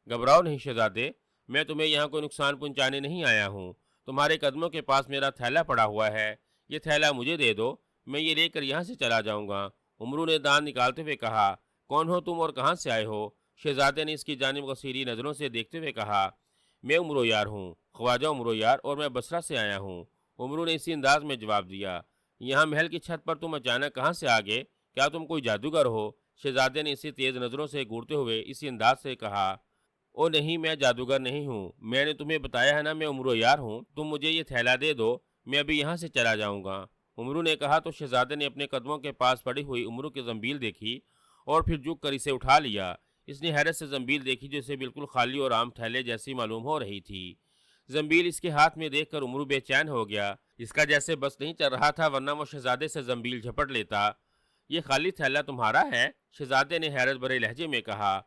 گھبراؤ نہیں شہزادے، میں تمہیں یہاں کوئی نقصان پہنچانے نہیں آیا ہوں۔ تمہارے قدموں کے پاس میرا تھیلا پڑا ہوا ہے، یہ تھیلا مجھے دے دو، میں یہ لے کر یہاں سے چلا جاؤں گا۔ امرو نے دان نکالتے ہوئے کہا، کون ہو تم اور کہاں سے آئے ہو؟ شہزادے نے اس کی جانب غصیری نظروں سے دیکھتے ہوئے کہا، میں عمرو یار ہوں، خواجہ عمرو یار، اور میں بصرہ سے آیا ہوں۔ عمرو نے اسی انداز میں جواب دیا، یہاں محل کی چھت پر تم اچانک کہاں سے آ گئے؟ کیا تم کوئی جادوگر ہو؟ شہزادے نے اسی تیز نظروں سے گھورتے ہوئے اسی انداز سے کہا، او نہیں، میں جادوگر نہیں ہوں، میں نے تمہیں بتایا ہے نا میں عمرو یار ہوں، تم مجھے یہ تھیلا دے دو، میں ابھی یہاں سے چلا جاؤں گا۔ عمرو نے کہا تو شہزادے نے اپنے قدموں کے پاس پڑی ہوئی عمرو کی زنبیل دیکھی اور پھر جھک کر اسے اٹھا لیا۔ اس نے حیرت سے زنبیل دیکھی جو اسے بالکل خالی اور عام تھیلے جیسی معلوم ہو رہی تھی۔ زنبیل اس کے ہاتھ میں دیکھ کر عمرو بے چین ہو گیا، اس کا جیسے بس نہیں چل رہا تھا ورنہ وہ شہزادے سے زنبیل جھپٹ لیتا۔ یہ خالی تھیلا تمہارا ہے؟ شہزادے نے حیرت بھرے لہجے میں کہا۔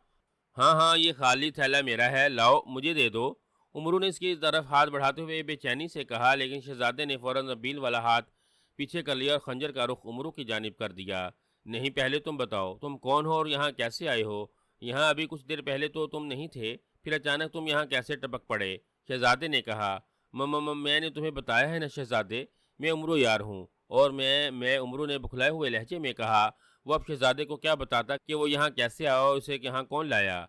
ہاں ہاں، یہ خالی تھیلا میرا ہے، لاؤ مجھے دے دو۔ عمرو نے اس کی طرف ہاتھ بڑھاتے ہوئے بے چینی سے کہا، لیکن شہزادے نے فوراً زنبیل والا ہاتھ پیچھے کر لیا اور خنجر کا رخ عمرو کی جانب کر دیا۔ نہیں، پہلے تم بتاؤ تم کون ہو اور یہاں کیسے آئے ہو؟ یہاں ابھی کچھ دیر پہلے تو تم نہیں تھے، پھر اچانک تم یہاں کیسے ٹپک پڑے؟ شہزادے نے کہا، میں نے تمہیں بتایا ہے نا شہزادے، میں عمرو یار ہوں۔ اور میں عمرو نے بکھلائے ہوئے لہجے میں کہا۔ وہ اب شہزادے کو کیا بتاتا کہ وہ یہاں کیسے آیا اور اسے یہاں کون لایا؟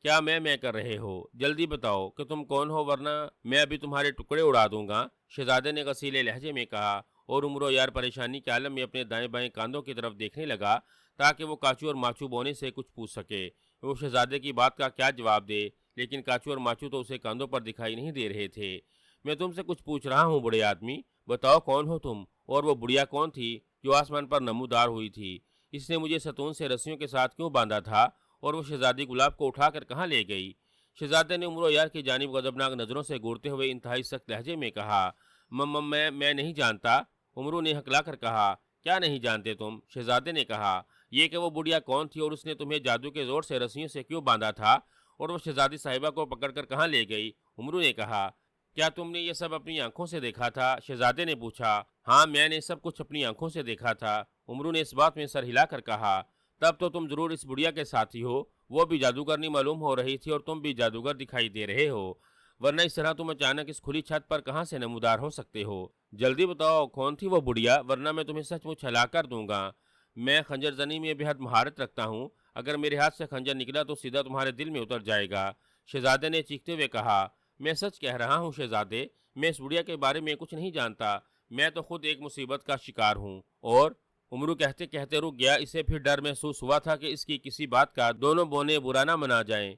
کیا میں کر رہے ہو؟ جلدی بتاؤ کہ تم کون ہو ورنہ میں ابھی تمہارے ٹکڑے اڑا دوں گا، شہزادے نے غصیلے لہجے میں کہا۔ اور عمرو یار پریشانی کے عالم میں اپنے دائیں بائیں کاندھوں کی طرف دیکھنے لگا تاکہ وہ کاچو اور ماچو بونے سے کچھ پوچھ سکے۔ وہ شہزادے کی بات کا کیا جواب دے، لیکن کاچو اور ماچو تو اسے کاندھوں پر دکھائی نہیں دے رہے تھے۔ میں تم سے کچھ پوچھ رہا ہوں بڑے آدمی، بتاؤ کون ہو تم؟ اور وہ بڑھیا کون تھی جو آسمان پر نمودار ہوئی تھی؟ اس نے مجھے ستون سے رسیوں کے ساتھ کیوں باندھا تھا؟ اور وہ شہزادی گلاب کو اٹھا کر کہاں لے گئی؟ شہزادے نے عمرو یار کی جانب غضبناک نظروں سے گھورتے ہوئے انتہائی سخت لہجے میں کہا، میں نہیں جانتا۔ عمرو نے ہکلا کر کہا، کیا نہیں جانتے تم؟ شہزادے نے کہا، یہ کہ وہ بڑھیا کون تھی اور اس نے تمہیں جادو کے زور سے رسیوں سے کیوں باندھا تھا اور وہ شہزادی صاحبہ کو پکڑ کر کہاں لے گئی؟ عمرو نے کہا، کیا تم نے یہ سب اپنی آنکھوں سے دیکھا تھا؟ شہزادے نے پوچھا۔ ہاں، میں نے سب کچھ اپنی آنکھوں سے دیکھا تھا، عمرو نے اس بات میں سر ہلا کر کہا۔ تب تو تم ضرور اس بڑھیا کے ساتھی ہو، وہ بھی جادوگرنی معلوم ہو رہی تھی اور تم بھی جادوگر دکھائی دے رہے ہو، ورنہ اس طرح تم اچانک اس کھلی چھت پر کہاں سے نمودار ہو سکتے ہو؟ جلدی بتاؤ کون تھی وہ بڑھیا ورنہ میں تمہیں سچ مچ ہلا کر دوں گا۔ میں خنجر زنی میں بے حد مہارت رکھتا ہوں، اگر میرے ہاتھ سے خنجر نکلا تو سیدھا تمہارے دل میں اتر جائے گا، شہزادے نے چیختے ہوئے کہا۔ میں سچ کہہ رہا ہوں شہزادے، میں اس بڑھیا کے بارے میں کچھ نہیں جانتا، میں تو خود ایک مصیبت کا شکار ہوں۔ اور عمرو کہتے کہتے رک گیا، اسے پھر ڈر محسوس ہوا تھا کہ اس کی کسی بات کا دونوں بونے برا نہ منا جائیں۔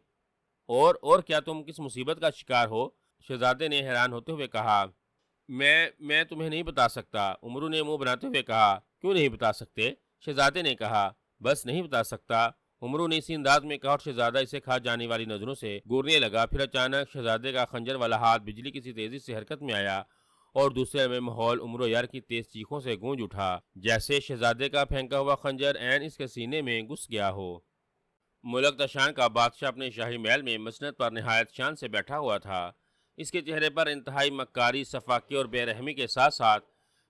اور کیا تم کس مصیبت کا شکار ہو؟ شہزادے نے حیران ہوتے ہوئے کہا۔ میں تمہیں نہیں بتا سکتا، عمرو نے منہ بناتے ہوئے کہا۔ کیوں نہیں بتا سکتے؟ شہزادے نے کہا۔ بس نہیں بتا سکتا، عمرو نے اسی انداز میں کہا اور شہزادہ اسے کھا جانے والی نظروں سے گورنے لگا۔ پھر اچانک شہزادے کا خنجر والا ہاتھ بجلی کی سی تیزی سے حرکت میں آیا اور دوسرے میں ماحول عمرو یار کی تیز چیخوں سے گونج اٹھا، جیسے شہزادے کا پھینکا ہوا خنجر عین اس کے سینے میں گھس گیا ہو۔ ملک دشان کا بادشاہ اپنے شاہی محل میں مسند پر نہایت شان سے بیٹھا ہوا تھا۔ اس کے چہرے پر انتہائی مکاری، صفاقی اور بے رحمی کے ساتھ ساتھ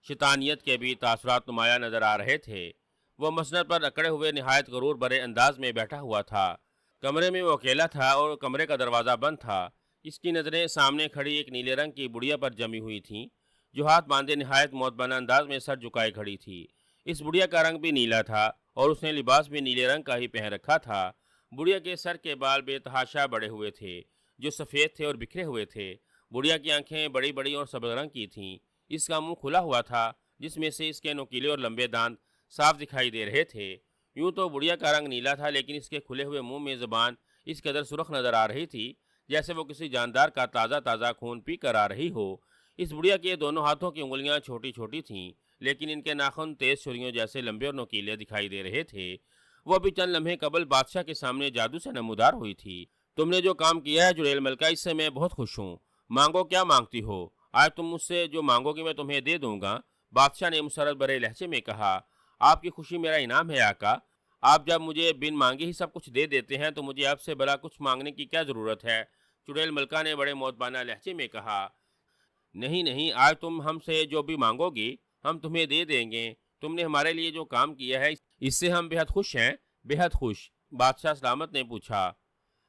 شیطانیت کے بھی تاثرات نمایاں نظر آ رہے تھے۔ وہ مسند پر اکڑے ہوئے نہایت غرور بھرے انداز میں بیٹھا ہوا تھا۔ کمرے میں وہ اکیلا تھا اور کمرے کا دروازہ بند تھا۔ اس کی نظریں سامنے کھڑی ایک نیلے رنگ کی بڑھیا پر جمی ہوئی تھیں جو ہاتھ باندھے نہایت معتبانہ انداز میں سر جھکائے کھڑی تھی۔ اس بڑھیا کا رنگ بھی نیلا تھا اور اس نے لباس بھی نیلے رنگ کا ہی پہن رکھا تھا۔ بڑھیا کے سر کے بال بے تحاشا بڑے ہوئے تھے جو سفید تھے اور بکھرے ہوئے تھے۔ بڑھیا کی آنکھیں بڑی بڑی اور سبز رنگ کی تھیں۔ اس کا منہ کھلا ہوا تھا جس میں سے اس کے نوکیلے اور لمبے دانت صاف دکھائی دے رہے تھے۔ یوں تو بڑھیا کا رنگ نیلا تھا لیکن اس کے کھلے ہوئے منہ میں زبان اس قدر سرخ نظر آ رہی تھی جیسے وہ کسی جاندار کا تازہ تازہ خون پی کر آ رہی ہو۔ اس بڑھیا کے دونوں ہاتھوں کی انگلیاں چھوٹی چھوٹی تھیں لیکن ان کے ناخن تیز چھریوں جیسے لمبے اور نوکیلے دکھائی دے رہے تھے۔ وہ ابھی چند لمحے قبل بادشاہ کے سامنے جادو سے نمودار ہوئی تھی۔ تم نے جو کام کیا ہے جڑیل ملکہ، اس سے میں بہت خوش ہوں۔ مانگو، کیا مانگتی ہو؟ آج تم مجھ سے جو مانگو گی میں تمہیں دے دوں گا، بادشاہ نے مسرت بھرے لہجے میں کہا۔ آپ کی خوشی میرا انعام ہے آقا، آپ جب مجھے بن مانگے ہی سب کچھ دے دیتے ہیں تو مجھے آپ سے بلا کچھ مانگنے کی کیا ضرورت ہے، چڑیل ملکہ نے بڑے معتبانہ لہجے میں کہا۔ نہیں، آج تم ہم سے جو بھی مانگو گی ہم تمہیں دے دیں گے۔ تم نے ہمارے لیے جو کام کیا ہے اس سے ہم بے حد خوش ہیں، بے حد خوش۔ بادشاہ سلامت نے پوچھا،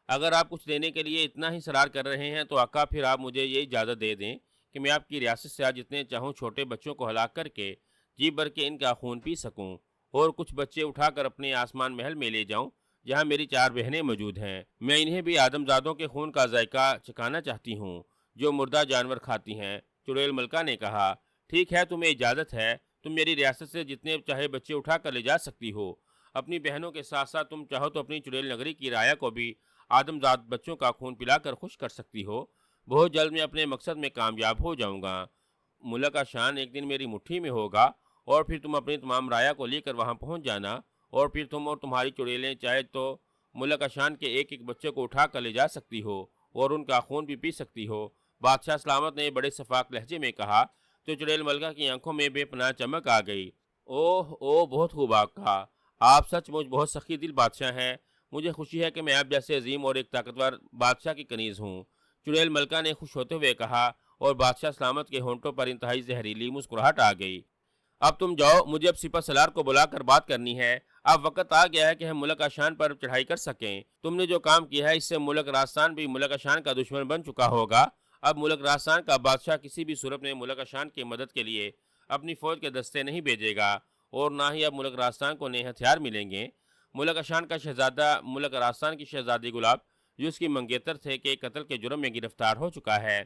اگر آپ کچھ دینے کے لیے اتنا ہی صرار کر رہے ہیں تو آقا پھر آپ مجھے یہ اجازت دے دیں کہ میں آپ کی ریاست سے آج جتنے چاہوں چھوٹے بچوں کو ہلاک کر کے جی بھر کے ان کا خون پی سکوں اور کچھ بچے اٹھا کر اپنے آسمان محل میں لے جاؤں جہاں میری 4 بہنیں موجود ہیں۔ میں انہیں بھی آدم زادوں کے خون کا ذائقہ چکھانا چاہتی ہوں جو مردہ جانور کھاتی ہیں۔ چڑیل ملکہ نے کہا، ٹھیک ہے، تمہیں اجازت ہے، تم میری ریاست سے جتنے چاہے بچے اٹھا کر لے جا سکتی ہو۔ اپنی بہنوں کے ساتھ ساتھ تم چاہو تو اپنی چڑیل نگری کی رعایا کو بھی آدم زاد بچوں کا خون پلا کر خوش کر سکتی ہو۔ بہت جلد میں اپنے مقصد میں کامیاب ہو جاؤں گا۔ ملک آشان ایک دن میری مٹھی میں ہوگا اور پھر تم اپنی تمام رعایا کو لے کر وہاں پہنچ جانا، اور پھر تم اور تمہاری چڑیلیں چاہے تو ملک آشان کے ایک ایک بچے کو اٹھا کر لے جا سکتی ہو اور ان کا خون بھی پی سکتی ہو۔ بادشاہ سلامت نے بڑے شفاق لہجے میں کہا تو چڑیل ملکہ کی آنکھوں میں بے پناہ چمک آ گئی۔ اوہ اوہ، بہت خوب کہا، آپ سچ مچ بہت سخی دل بادشاہ ہیں۔ مجھے خوشی ہے کہ میں آپ جیسے عظیم اور ایک طاقتور بادشاہ کی کنیز ہوں۔ چڑیل ملکہ نے خوش ہوتے ہوئے کہا، اور بادشاہ سلامت کے ہونٹوں پر انتہائی زہریلی مسکراہٹ آ گئی۔ اب تم جاؤ، مجھے اب سپہ سالار کو بلا کر بات کرنی ہے۔ اب وقت آ گیا ہے کہ ہم ملک آشان پر چڑھائی کر سکیں۔ تم نے جو کام کیا ہے اس سے ملک راجستھان بھی ملک آشان کا دشمن بن چکا ہوگا۔ اب ملک راجستھان کا بادشاہ کسی بھی صورت میں ملک آشان کی مدد کے لیے اپنی فوج کے دستے نہیں بھیجے گا، اور نہ ہی اب ملک راجستھان کو نئے ہتھیار ملیں گے۔ ملک آشان کا شہزادہ ملک راجستھان کی شہزادی گلاب، جو اس کی منگیتر تھے، کے قتل کے جرم میں گرفتار ہو چکا ہے۔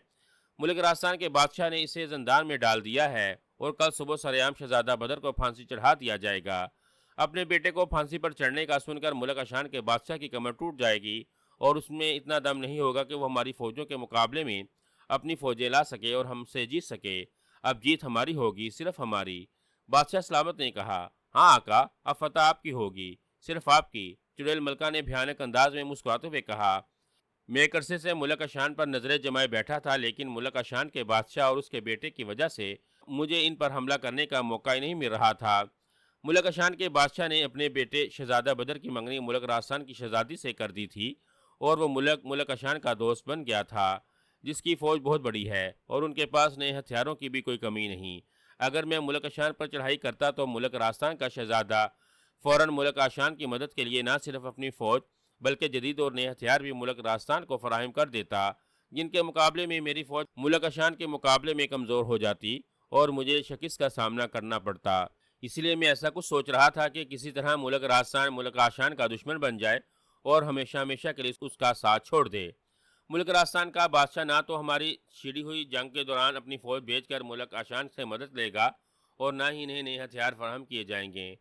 ملک راجستھان کے بادشاہ نے اسے زندان میں ڈال دیا ہے، اور کل صبح سرعام شہزادہ بدر کو پھانسی چڑھا دیا جائے گا۔ اپنے بیٹے کو پھانسی پر چڑھنے کا سن کر ملک آشان کے بادشاہ کی کمر ٹوٹ جائے گی، اور اس میں اتنا دم نہیں ہوگا کہ وہ ہماری فوجوں کے مقابلے میں اپنی فوجیں لا سکے اور ہم سے جیت سکے۔ اب جیت ہماری ہوگی، صرف ہماری۔ بادشاہ سلامت نے کہا، ہاں آقا، اب فتح آپ کی ہوگی، صرف آپ کی۔ چڑیل ملکہ نے بھیانک انداز میں مسکراتے ہوئے کہا، میں ایک عرصے سے ملک آشان پر نظریں جمائے بیٹھا تھا، لیکن ملک آشان کے بادشاہ اور اس کے بیٹے کی وجہ سے مجھے ان پر حملہ کرنے کا موقع ہی نہیں مل رہا تھا۔ ملک آشان کے بادشاہ نے اپنے بیٹے شہزادہ بدر کی منگنی ملک راجستھان کی شہزادی سے کر دی تھی، اور وہ ملک آشان کا دوست بن گیا تھا، جس کی فوج بہت بڑی ہے اور ان کے پاس نئے ہتھیاروں کی بھی کوئی کمی نہیں۔ اگر میں ملک آشان پر چڑھائی کرتا تو ملک راجستھان کا شہزادہ فوراً ملک آشان کی مدد کے لیے نہ صرف اپنی فوج بلکہ جدید اور نئے ہتھیار بھی ملک راجستھان کو فراہم کر دیتا، جن کے مقابلے میں میری فوج ملک آشان کے مقابلے میں کمزور ہو جاتی اور مجھے شکست کا سامنا کرنا پڑتا۔ اس لیے میں ایسا کچھ سوچ رہا تھا کہ کسی طرح ملک راجستھان ملک آشان کا دشمن بن جائے اور ہمیشہ ہمیشہ کے لیے اس کا ساتھ چھوڑ دے۔ ملک راجستھان کا بادشاہ نہ تو ہماری چھڑی ہوئی جنگ کے دوران اپنی فوج بھیج کر ملک آشان سے مدد لے گا، اور نہ ہی انہیں نئے ہتھیار فراہم کیے جائیں گے۔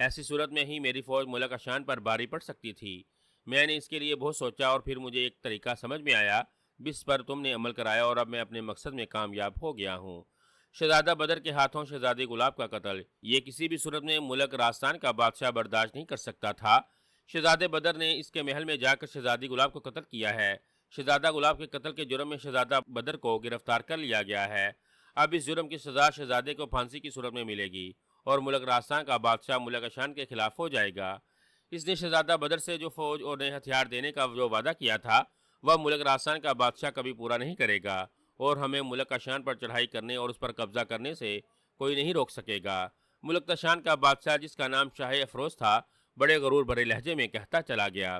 ایسی صورت میں ہی میری فوج ملک آشان پر باری پڑ سکتی تھی۔ میں نے اس کے لیے بہت سوچا، اور پھر مجھے ایک طریقہ سمجھ میں آیا، جس پر تم نے عمل کرایا، اور اب میں اپنے مقصد میں کامیاب ہو گیا ہوں۔ شہزادہ بدر کے ہاتھوں شہزادی گلاب کا قتل، یہ کسی بھی صورت میں ملک راجستھان کا بادشاہ برداشت نہیں کر سکتا تھا۔ شہزادے بدر نے اس کے محل میں جا کر شہزادی گلاب کو قتل کیا ہے۔ شہزادہ گلاب کے قتل کے جرم میں شہزادہ بدر کو گرفتار کر لیا گیا ہے۔ اب اس جرم کی سزا شہزادے کو پھانسی کی صورت میں ملے گی، اور ملک راجستھان کا بادشاہ ملک آشان کے خلاف ہو جائے گا۔ اس نے شہزادہ بدر سے جو فوج اور نئے ہتھیار دینے کا جو وعدہ کیا تھا، وہ ملک راجستھان کا بادشاہ کبھی پورا نہیں کرے گا، اور ہمیں ملک آشان پر چڑھائی کرنے اور اس پر قبضہ کرنے سے کوئی نہیں روک سکے گا۔ ملک آشان کا بادشاہ، جس کا نام شاہ افروز تھا، بڑے غرور بھرے لہجے میں کہتا چلا گیا،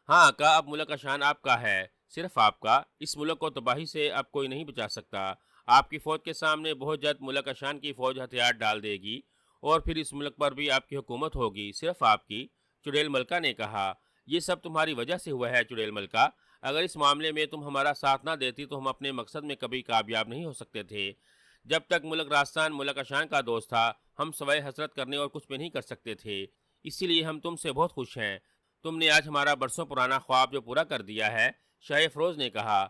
ہاں آقا، اب ملک آشان آپ کا ہے، صرف آپ کا۔ اس ملک کو تباہی سے اب کوئی نہیں بچا سکتا۔ آپ کی فوج کے سامنے بہت جلد ملک آشان کی فوج ہتھیار ڈال دے گی، اور پھر اس ملک پر بھی آپ کی حکومت ہوگی، صرف آپ کی۔ چڑیل ملکہ نے کہا، یہ سب تمہاری وجہ سے ہوا ہے چڑیل ملکہ۔ اگر اس معاملے میں تم ہمارا ساتھ نہ دیتی تو ہم اپنے مقصد میں کبھی کامیاب نہیں ہو سکتے تھے۔ جب تک ملک راجستھان ملک آشان کا دوست تھا، ہم سوائے حسرت کرنے اور کچھ بھی نہیں کر سکتے تھے۔ اسی لیے ہم تم سے بہت خوش ہیں۔ تم نے آج ہمارا برسوں پرانا خواب جو پورا کر دیا ہے۔ شاہ افروز نے کہا،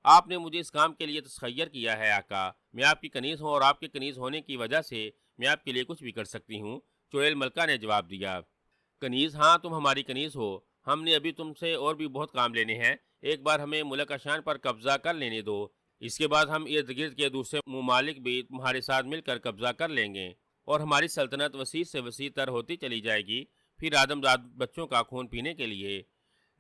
آپ نے مجھے اس کام کے لیے تسخیر کیا ہے آقا۔ میں آپ کی کنیز ہوں، اور آپ کے کنیز ہونے کی وجہ سے میں آپ کے لیے کچھ بھی کر سکتی ہوں۔ چڑیل ملکہ نے جواب دیا، کنیز؟ ہاں، تم ہماری کنیز ہو۔ ہم نے ابھی تم سے اور بھی بہت کام لینے ہیں۔ ایک بار ہمیں ملک آشان پر قبضہ کر لینے دو، اس کے بعد ہم ارد گرد کے دوسرے ممالک بھی تمہارے ساتھ مل کر قبضہ کر لیں گے، اور ہماری سلطنت وسیع سے وسیع تر ہوتی چلی جائے گی، پھر آدم زاد بچوں کا خون پینے کے لیے۔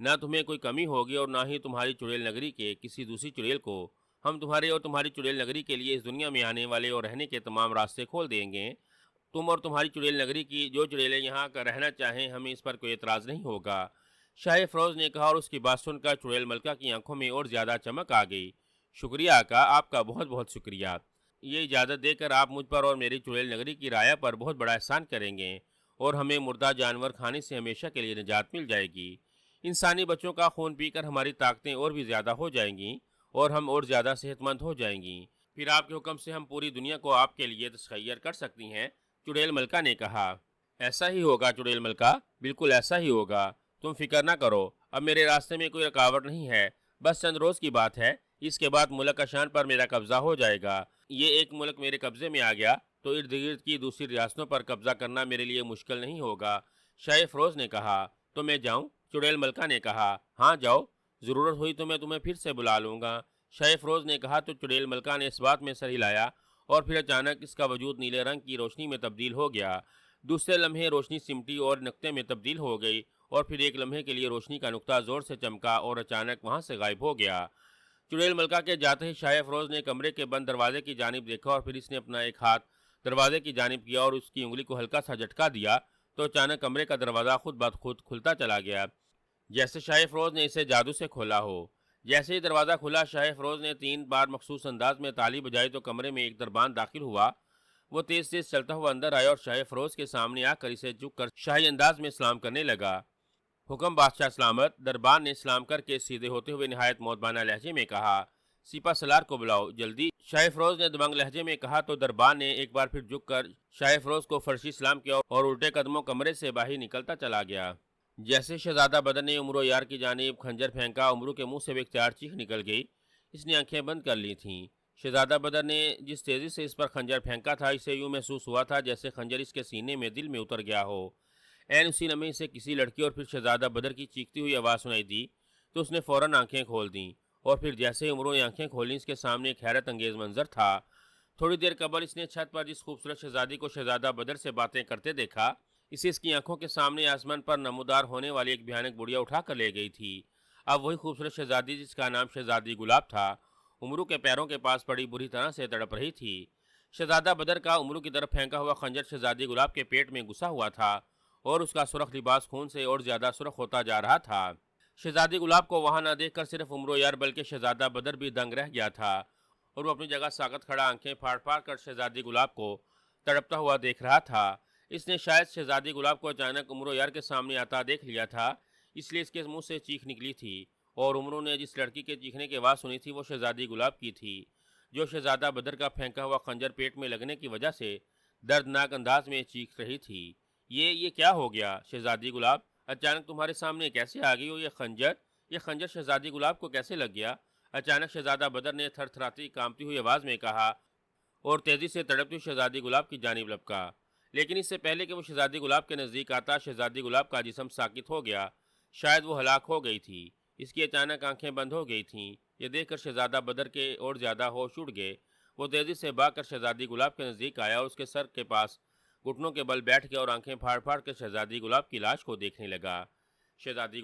نہ تمہیں کوئی کمی ہوگی، اور نہ ہی تمہاری چڑیل نگری کے کسی دوسری چڑیل کو۔ ہم تمہارے اور تمہاری چڑیل نگری کے لیے اس دنیا میں آنے والے اور رہنے کے تمام راستے کھول دیں گے۔ تم اور تمہاری چڑیل نگری کی جو چڑیلیں یہاں کا رہنا چاہیں، ہمیں اس پر کوئی اعتراض نہیں ہوگا۔ شاہ افروز نے کہا، اور اس کی بات سن کر چڑیل ملکہ کی آنکھوں میں اور زیادہ چمک آ گئی۔ شکریہ آقا، آپ کا بہت بہت شکریہ۔ یہ اجازت دے کر آپ مجھ پر اور میری چڑیل نگری کی رعایا پر بہت بڑا احسان کریں گے، اور ہمیں مردہ جانور کھانے سے ہمیشہ کے لیے نجات مل جائے گی۔ انسانی بچوں کا خون پی کر ہماری طاقتیں اور بھی زیادہ ہو جائیں گی اور ہم اور زیادہ صحت مند ہو جائیں گی۔ پھر آپ کے حکم سے ہم پوری دنیا کو آپ کے لیے تسخیر کر سکتی ہیں، چڑیل ملکہ نے کہا۔ ایسا ہی ہوگا چڑیل ملکہ، بالکل ایسا ہی ہوگا، تم فکر نہ کرو، اب میرے راستے میں کوئی رکاوٹ نہیں ہے، بس چند روز کی بات ہے، اس کے بعد ملک کشان پر میرا قبضہ ہو جائے گا۔ یہ ایک ملک میرے قبضے میں آ گیا تو ارد گرد کی دوسری ریاستوں پر قبضہ کرنا میرے لیے مشکل نہیں ہوگا۔ شاہ فروز نے کہا، تو میں جاؤں؟ چڑیل ملکہ نے کہا، ہاں جاؤ، ضرورت ہوئی تو میں تمہیں پھر سے بلا لوں گا۔ شاہ فروز نے کہا تو چڑیل ملکہ نے اس بات میں سر ہلایا اور پھر اچانک اس کا وجود نیلے رنگ کی روشنی میں تبدیل ہو گیا۔ دوسرے لمحے روشنی سمٹی اور نقطے میں تبدیل ہو گئی اور پھر ایک لمحے کے لیے روشنی کا نقطہ زور سے چمکا اور اچانک وہاں سے غائب ہو گیا۔ چڑیل ملکہ کے جاتے ہی شاہ فروز نے کمرے کے بند دروازے کی جانب دیکھا اور پھر اس نے اپنا ایک ہاتھ دروازے کی جانب کیا اور اس کی انگلی کو ہلکا سا جھٹکا دیا تو اچانک کمرے کا دروازہ خود بخود خود کھلتا چلا گیا، جیسے شاہ فروز نے اسے جادو سے کھولا ہو۔ جیسے ہی دروازہ کھلا، شاہ فروز نے 3 بار مخصوص انداز میں تالی بجائی تو کمرے میں ایک دربان داخل ہوا۔ وہ تیز تیز چلتا ہوا اندر آیا اور شاہ فروز کے سامنے آ کر اسے جھک کر شاہی انداز میں سلام کرنے لگا۔ حکم بادشاہ سلامت۔ دربان نے سلام کر کے سیدھے ہوتے ہوئے نہایت مؤدبانہ لہجے میں کہا، سپہ سالار کو بلاؤ جلدی۔ شاہ فروز نے دبنگ لہجے میں کہا تو دربان نے ایک بار پھر جھک کر شاہ فروز کو فرشی سلام کیا اور الٹے قدموں کمرے سے باہر نکلتا چلا گیا۔ جیسے شہزادہ بدر نے عمرو یار کی جانب خنجر پھینکا، عمرو کے منہ سے بے اختیار چیخ نکل گئی۔ اس نے آنکھیں بند کر لی تھیں۔ شہزادہ بدر نے جس تیزی سے اس پر خنجر پھینکا تھا، اسے یوں محسوس ہوا تھا جیسے خنجر اس کے سینے میں دل میں اتر گیا ہو۔ عین اسی لمحے سے کسی لڑکی اور پھر شہزادہ بدر کی چیختی ہوئی آواز سنائی دی تو اس نے فوراً آنکھیں کھول دیں اور پھر جیسے عمرو نے آنکھیں کھولیں، اس کے سامنے ایک حیرت انگیز منظر تھا۔ تھوڑی دیر قبل اس نے چھت پر جس خوبصورت شہزادی کو شہزادہ بدر سے باتیں کرتے دیکھا، اسے اس کی آنکھوں کے سامنے آسمان پر نمودار ہونے والی ایک بھیانک بڑھیا اٹھا کر لے گئی تھی۔ اب وہی خوبصورت شہزادی جس کا نام شہزادی گلاب تھا، عمرو کے پیروں کے پاس پڑی بری طرح سے تڑپ رہی تھی۔ شہزادہ بدر کا عمرو کی طرف پھینکا ہوا خنجر شہزادی گلاب کے پیٹ میں گھسا ہوا تھا اور اس کا سرخ لباس خون سے اور زیادہ سرخ ہوتا جا رہا تھا۔ شہزادی گلاب کو وہاں نہ دیکھ کر صرف عمرو یار بلکہ شہزادہ بدر بھی دنگ رہ گیا تھا اور وہ اپنی جگہ ساکت کھڑا آنکھیں پھاڑ پھاڑ کر شہزادی گلاب کو تڑپتا ہوا دیکھ رہا تھا۔ اس نے شاید شہزادی گلاب کو اچانک عمرو یار کے سامنے آتا دیکھ لیا تھا، اس لیے اس کے منہ سے چیخ نکلی تھی اور عمرو نے جس لڑکی کے چیخنے کی آواز سنی تھی وہ شہزادی گلاب کی تھی، جو شہزادہ بدر کا پھینکا ہوا خنجر پیٹ میں لگنے کی وجہ سے دردناک انداز میں چیخ رہی تھی۔ یہ کیا ہو گیا شہزادی گلاب؟ اچانک تمہارے سامنے کیسے آ گئی ہو یہ خنجر شہزادی گلاب کو کیسے لگ گیا؟ اچانک شہزادہ بدر نے تھر تھراتی کانپتی ہوئی آواز میں کہا اور تیزی سے تڑپتی ہوئی شہزادی گلاب کی جانب لپکا، لیکن اس سے پہلے کہ وہ شہزادی گلاب کے نزدیک آتا، شہزادی گلاب کا جسم ساکت ہو گیا، شاید وہ ہلاک ہو گئی تھی۔ اس کی اچانک آنکھیں بند ہو گئی تھیں۔ یہ دیکھ کر شہزادہ بدر کے اور زیادہ ہوش اڑ گئے۔ وہ تیزی سے بھاگ کر شہزادی گلاب کے نزدیک آیا اور اس کے سر کے پاس گھٹنوں کے بل بیٹھ گیا اور آنکھیں پھاڑ پھاڑ کے شہزادی گلاب کی لاش کو دیکھنے لگا۔ شہزادی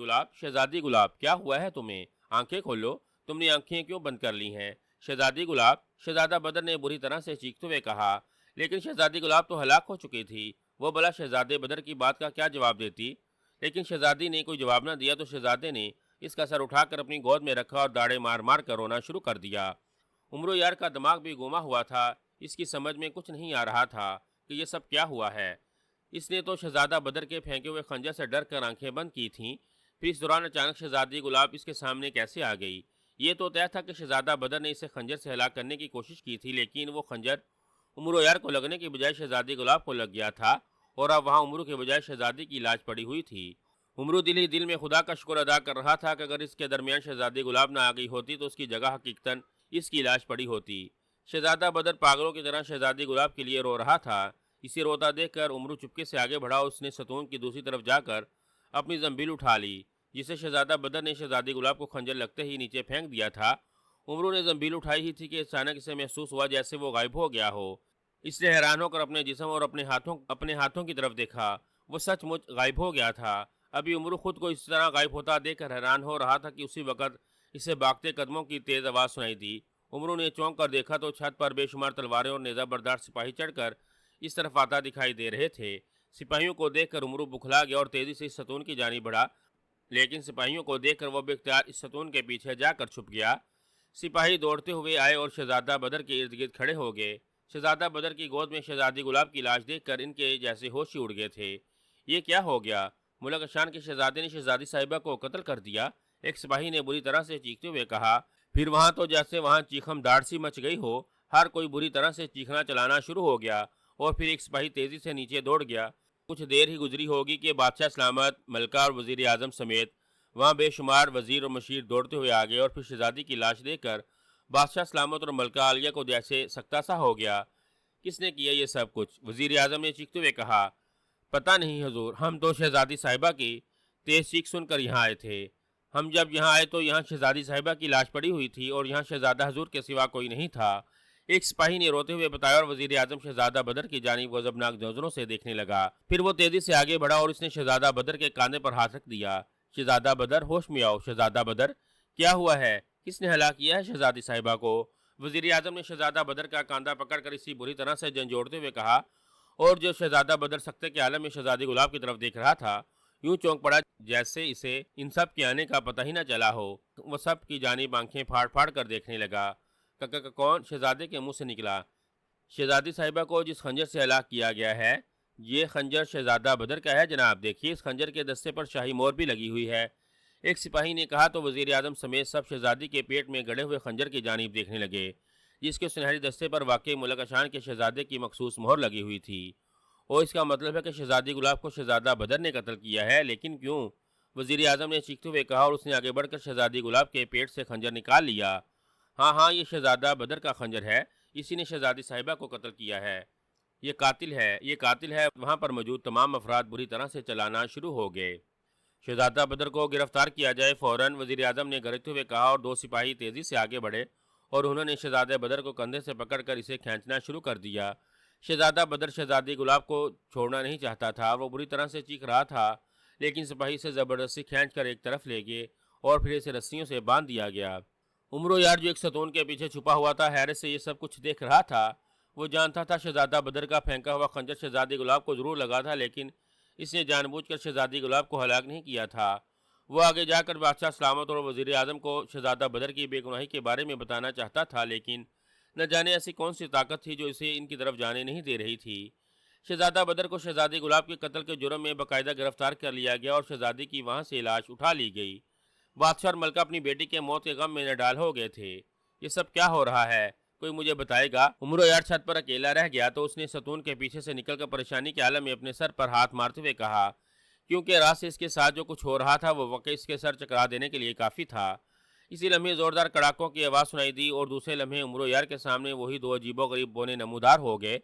گلاب کیا ہوا ہے تمہیں؟ آنکھیں کھولو، تم نے آنکھیں کیوں بند کر لی ہیں؟ شہزادی گلاب، شہزادہ بدر نے بری طرح سے چیختے ہوئے کہا، لیکن شہزادی گلاب تو ہلاک ہو چکی تھی، وہ بلا شہزادے بدر کی بات کا کیا جواب دیتی؟ لیکن شہزادی نے کوئی جواب نہ دیا تو شہزادے نے اس کا سر اٹھا کر اپنی گود میں رکھا اور داڑے مار مار کر رونا شروع کر دیا۔ عمرو یار کا دماغ بھی گما ہوا تھا، اس کی سمجھ میں کچھ نہیں آ رہا تھا کہ یہ سب کیا ہوا ہے۔ اس نے تو شہزادہ بدر کے پھینکے ہوئے خنجر سے ڈر کر آنکھیں بند کی تھیں، پھر اس دوران اچانک شہزادی گلاب اس کے سامنے کیسے آ گئی؟ یہ تو طے تھا کہ شہزادہ بدر نے اسے خنجر سے ہلاک کرنے کی کوشش کی تھی، لیکن وہ خنجر عمرو یار کو لگنے کی بجائے شہزادی گلاب کو لگ گیا تھا اور اب وہاں عمرو کے بجائے شہزادی کی لاش پڑی ہوئی تھی۔ عمرو دل ہی دل میں خدا کا شکر ادا کر رہا تھا کہ اگر اس کے درمیان شہزادی گلاب نہ آ گئی ہوتی تو اس کی جگہ حقیقتاً اس کی لاش پڑی ہوتی۔ شہزادہ بدر پاگلوں کی طرح شہزادی گلاب کے لیے رو رہا تھا۔ اسے روتا دیکھ کر عمرو چپکے سے آگے بڑھا اور اس نے ستون کی دوسری طرف جا کر اپنی زنبیل اٹھا لی، جسے شہزادہ بدر نے شہزادی گلاب کو خنجر لگتے ہی نیچے پھینک دیا تھا۔ عمرو نے زنبیل اٹھائی ہی تھی کہ اچانک اسے محسوس ہوا جیسے وہ غائب ہو گیا ہو۔ اس نے حیران ہو کر اپنے جسم اور اپنے ہاتھوں کی طرف دیکھا، وہ سچ مچ غائب ہو گیا تھا۔ ابھی عمرو خود کو اس طرح غائب ہوتا دیکھ کر حیران ہو رہا تھا کہ اسی وقت اسے بھاگتے قدموں کی تیز آواز سنائی دی۔ عمرو نے چونک کر دیکھا تو چھت پر بے شمار تلواریں اور نیزہ بردار سپاہی چڑھ کر اس طرف آتا دکھائی دے رہے تھے۔ سپاہیوں کو دیکھ کر عمرو بکھلا گیا اور تیزی سے اس ستون کی جانب بڑھا، لیکن سپاہیوں کو دیکھ کر وہ بے اختیار اس ستون کے پیچھے جا کر چھپ گیا۔ سپاہی دوڑتے ہوئے آئے اور شہزادہ بدر کے ارد گرد کھڑے ہو گئے۔ شہزادہ بدر کی گود میں شہزادی گلاب کی لاش دیکھ کر ان کے جیسے ہوش ہی اڑ گئے تھے۔ یہ کیا ہو گیا؟ ملک اشان کے شہزادے نے شہزادی صاحبہ کو قتل کر دیا؟ ایک سپاہی نے بری طرح سے چیختے ہوئے کہا۔ پھر وہاں تو جیسے وہاں چیخم داڑ سی مچ گئی ہو، ہر کوئی بری طرح سے چیخنا چلانا شروع ہو گیا، اور پھر ایک سپاہی تیزی سے نیچے دوڑ گیا۔ کچھ دیر ہی گزری ہوگی کہ بادشاہ سلامت، ملکہ اور وزیر اعظم سمیت وہاں بے شمار وزیر اور مشیر دوڑتے ہوئے آگئے، اور پھر شہزادی کی لاش دیکھ کر بادشاہ سلامت اور ملکہ عالیہ کو جیسے سکتہ سا ہو گیا۔ کس نے کیا یہ سب کچھ؟ وزیر اعظم نے چیختے ہوئے کہا۔ پتہ نہیں حضور، ہم تو شہزادی صاحبہ کی تیز چیخ سن کر یہاں آئے تھے۔ ہم جب یہاں آئے تو یہاں شہزادی صاحبہ کی لاش پڑی ہوئی تھی، اور یہاں شہزادہ حضور کے سوا کوئی نہیں تھا۔ ایک سپاہی نے روتے ہوئے بتایا، اور وزیر اعظم شہزادہ بدر کی جانب غضبناک نظروں سے دیکھنے لگا۔ پھر وہ تیزی سے آگے بڑھا اور اس نے شہزادہ بدر کے کاندھے پر ہاتھ رکھ دیا۔ شہزادہ بدر، ہوش میں آؤ۔ شہزادہ بدر، کیا ہوا ہے؟ کس نے ہلاک کیا ہے شہزادی صاحبہ کو؟ وزیر اعظم نے شہزادہ بدر کا کاندھا پکڑ کر اسی بری طرح سے جھنجھوڑتے ہوئے کہا، اور جو شہزادہ بدر سکتے کے عالم میں شہزادی گلاب کی طرف دیکھ رہا تھا، یوں چونک پڑا جیسے اسے ان سب کے آنے کا پتہ ہی نہ چلا ہو۔ وہ سب کی جانب آنکھیں پھاڑ پھاڑ کر دیکھنے لگا۔ کون؟ شہزادے کے منہ سے نکلا۔ شہزادی صاحبہ کو جس خنجر سے ہلاک کیا گیا ہے، یہ خنجر شہزادہ بدر کا ہے جناب، دیکھیے اس خنجر کے دستے پر شاہی مور بھی لگی ہوئی ہے۔ ایک سپاہی نے کہا تو وزیر اعظم سمیت سب شہزادی کے پیٹ میں گڑے ہوئے خنجر کی جانب دیکھنے لگے، جس کے سنہری دستے پر واقعی ملک اشان کے شہزادے کی مخصوص مہر لگی ہوئی تھی۔ اور اس کا مطلب ہے کہ شہزادی گلاب کو شہزادہ بدر نے قتل کیا ہے، لیکن کیوں؟ وزیر اعظم نے چیختے ہوئے کہا، اور اس نے آگے بڑھ کر شہزادی گلاب کے پیٹ سے خنجر نکال لیا۔ ہاں، یہ شہزادہ بدر کا خنجر ہے، اسی نے شہزادی صاحبہ کو قتل کیا ہے۔ یہ قاتل ہے۔ وہاں پر موجود تمام افراد بری طرح سے چلانا شروع ہو گئے۔ شہزادہ بدر کو گرفتار کیا جائے فوراً، وزیر اعظم نے گرجتے ہوئے کہا، اور دو سپاہی تیزی سے آگے بڑھے اور انہوں نے شہزادہ بدر کو کندھے سے پکڑ کر اسے کھینچنا شروع کر دیا۔ شہزادہ بدر شہزادی گلاب کو چھوڑنا نہیں چاہتا تھا، وہ بری طرح سے چیخ رہا تھا، لیکن سپاہی سے زبردستی کھینچ کر ایک طرف لے گئے اور پھر اسے رسیوں سے باندھ دیا گیا۔ عمرو یار جو ایک ستون کے پیچھے چھپا ہوا تھا، حیرت سے یہ سب کچھ دیکھ رہا تھا۔ وہ جانتا تھا شہزادہ بدر کا پھینکا ہوا خنجر شہزادی گلاب کو ضرور لگا تھا، لیکن اس نے جان بوجھ کر شہزادی گلاب کو ہلاک نہیں کیا تھا۔ وہ آگے جا کر بادشاہ سلامت اور وزیر اعظم کو شہزادہ بدر کی بے گناہی کے بارے میں بتانا چاہتا تھا، لیکن نہ جانے ایسی کون سی طاقت تھی جو اسے ان کی طرف جانے نہیں دے رہی تھی۔ شہزادہ بدر کو شہزادی گلاب کے قتل کے جرم میں باقاعدہ گرفتار کر لیا گیا اور شہزادی کی وہاں سے لاش اٹھا لی گئی۔ بادشاہ اور ملکہ اپنی بیٹی کے موت کے غم میں نڈال ہو گئے تھے۔ یہ سب کیا ہو رہا ہے؟ کوئی مجھے بتائے گا؟ عمرو یار چھت پر اکیلا رہ گیا تو اس نے ستون کے پیچھے سے نکل کر پریشانی کے عالم میں اپنے سر پر ہاتھ مارتے ہوئے کہا، کیونکہ رات سے اس کے ساتھ جو کچھ ہو رہا تھا وہ واقعی اس کے سر چکرا دینے کے لیے کافی تھا۔ اسی لمحے زوردار کڑاکوں کی آواز سنائی دی اور دوسرے لمحے عمرو یار کے سامنے وہی دو عجیب و غریب بونے نمودار ہو گئے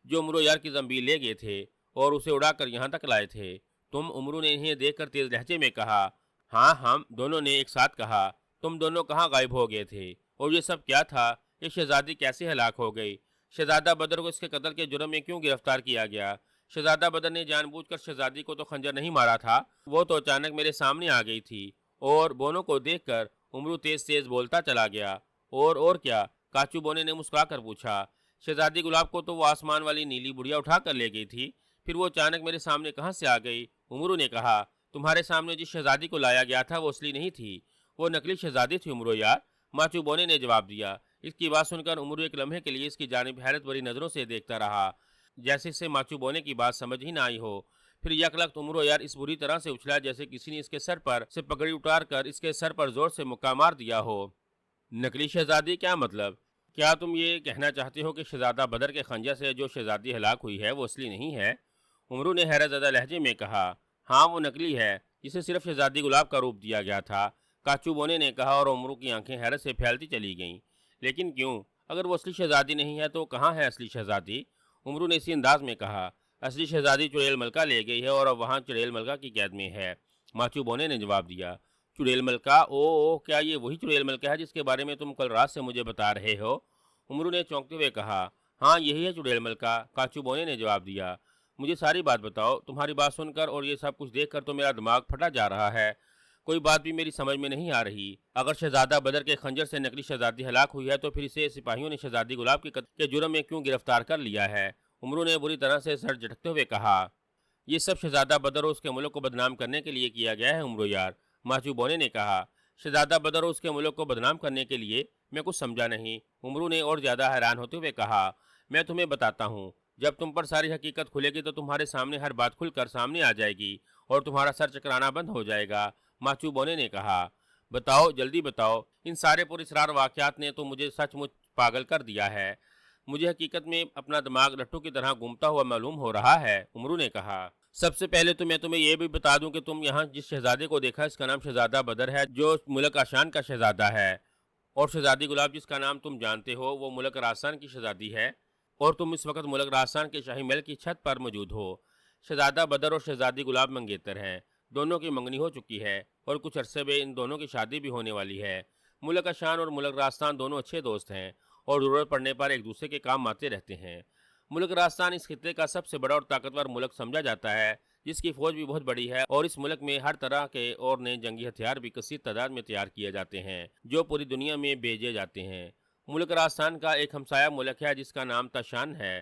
جو عمرو یار کی زنبیل لے گئے تھے اور اسے اڑا کر یہاں تک لائے تھے۔ تم؟ عمرو نے انہیں دیکھ کر تیز لہجے میں کہا۔ ہاں، ہم دونوں نے ایک ساتھ کہا۔ تم دونوں کہاں غائب ہو گئے تھے؟ اور یہ سب کیا تھا؟ یہ شہزادی کیسے ہلاک ہو گئی؟ شہزادہ بدر کو اس کے قتل کے جرم میں کیوں گرفتار کیا گیا؟ شہزادہ بدر نے جان بوجھ کر شہزادی کو تو خنجر نہیں مارا تھا، وہ تو اچانک میرے سامنے آ گئی تھی۔ اور بونوں کو دیکھ کر عمرو تیز تیز بولتا چلا گیا۔ اور کیا؟ کاچو بونے نے مسکرا کر پوچھا۔ شہزادی گلاب کو تو وہ آسمان والی نیلی بڑھیا اٹھا کر لے گئی تھی، پھر وہ اچانک میرے سامنے کہاں سے آ گئی؟ عمرو نے کہا، تمہارے سامنے جس شہزادی کو لایا گیا تھا وہ اصلی نہیں تھی، وہ نقلی شہزادی تھی عمرو یار، ماچو بونے نے جواب دیا۔ اس کی بات سن کر عمرو ایک لمحے کے لیے اس کی جانب حیرت بھری نظروں سے دیکھتا رہا، جیسے اس سے ماچو بونے کی بات سمجھ ہی نہ آئی ہو۔ پھر یکلخت عمرو یار اس بری طرح سے اچھلا جیسے کسی نے اس کے سر پر سے پگڑی اتار کر اس کے سر پر زور سے مکہ مار دیا ہو۔ نقلی شہزادی؟ کیا مطلب؟ کیا تم یہ کہنا چاہتے ہو کہ شہزادہ بدر کے خنجر سے جو شہزادی ہلاک ہوئی ہے وہ اصلی نہیں ہے؟ عمرو نے حیرت زدہ لہجے میں کہا، ہاں وہ نقلی ہے، جسے صرف شہزادی گلاب کا روپ دیا گیا تھا، کاچو بونے نے کہا، اور عمرو کی آنکھیں حیرت سے پھیلتی چلی گئیں۔ لیکن کیوں؟ اگر وہ اصلی شہزادی نہیں ہے تو کہاں ہے اصلی شہزادی؟ عمرو نے اسی انداز میں کہا، اصلی شہزادی چڑیل ملکہ لے گئی ہے اور اب وہاں چڑیل ملکہ کی قید میں ہے، ماچو بونے نے جواب دیا۔ چڑیل ملکہ؟ او، کیا یہ وہی چڑیل ملکہ ہے جس کے بارے میں تم کل رات سے مجھے بتا رہے ہو؟ عمرو نے چونکتے ہوئے کہا، ہاں یہی ہے چڑیل ملکہ، کاچو بونے نے جواب دیا۔ مجھے ساری بات بتاؤ، تمہاری بات سن کر اور یہ سب کچھ دیکھ کر تو میرا دماغ پھٹا جا رہا ہے، کوئی بات بھی میری سمجھ میں نہیں آ رہی۔ اگر شہزادہ بدر کے خنجر سے نقلی شہزادی ہلاک ہوئی ہے تو پھر اسے سپاہیوں نے شہزادی گلاب کے قتل کے جرم میں کیوں گرفتار کر لیا ہے؟ عمرو نے بری طرح سے سر جھٹکتے ہوئے کہا، یہ سب شہزادہ بدر اور اس کے ملک کو بدنام کرنے کے لیے کیا گیا ہے عمرو یار، ماچو بونے نے کہا۔ شہزادہ بدر اور اس کے ملک کو بدنام کرنے کے لیے؟ میں کچھ سمجھا نہیں، عمرو نے اور زیادہ حیران ہوتے ہوئے کہا۔ میں تمہیں بتاتا ہوں، جب تم پر ساری حقیقت کھلے گی تو تمہارے سامنے ہر بات کھل کر سامنے آ جائے گی اور تمہارا سر چکرانا بند ہو جائے گا۔ ماچو بونے نے کہا، بتاؤ، جلدی بتاؤ، ان سارے پراسرار واقعات نے تو مجھے سچ مچ پاگل کر دیا ہے۔ مجھے حقیقت میں اپنا دماغ لٹھو کی طرح گھومتا ہوا معلوم ہو رہا ہے، امرو نے کہا۔ سب سے پہلے تو میں تمہیں یہ بھی بتا دوں کہ تم یہاں جس شہزادے کو دیکھا اس کا نام شہزادہ بدر ہے، جو ملک آشان کا شہزادہ ہے، اور شہزادی گلاب جس کا نام تم جانتے ہو وہ ملک راجستھان کی شہزادی ہے، اور تم اس وقت ملک راجستھان کے شاہی محل کی چھت پر موجود ہو۔ شہزادہ بدر اور شہزادی گلاب منگیتر ہیں، دونوں کی منگنی ہو چکی ہے اور کچھ عرصے میں ان دونوں کی شادی بھی ہونے والی ہے۔ ملک آشان اور ملک راجستھان دونوں اچھے دوست ہیں اور ضرورت پڑنے پر ایک دوسرے کے کام آتے رہتے ہیں۔ ملک راجستھان اس خطے کا سب سے بڑا اور طاقتور ملک سمجھا جاتا ہے، جس کی فوج بھی بہت بڑی ہے، اور اس ملک میں ہر طرح کے اور نئے جنگی ہتھیار بھی کثیر تعداد میں تیار کیے جاتے ہیں، جو پوری دنیا میں بھیجے جاتے ہیں۔ ملک راجستھان کا ایک ہمسایہ ملک ہے جس کا نام تاشان ہے۔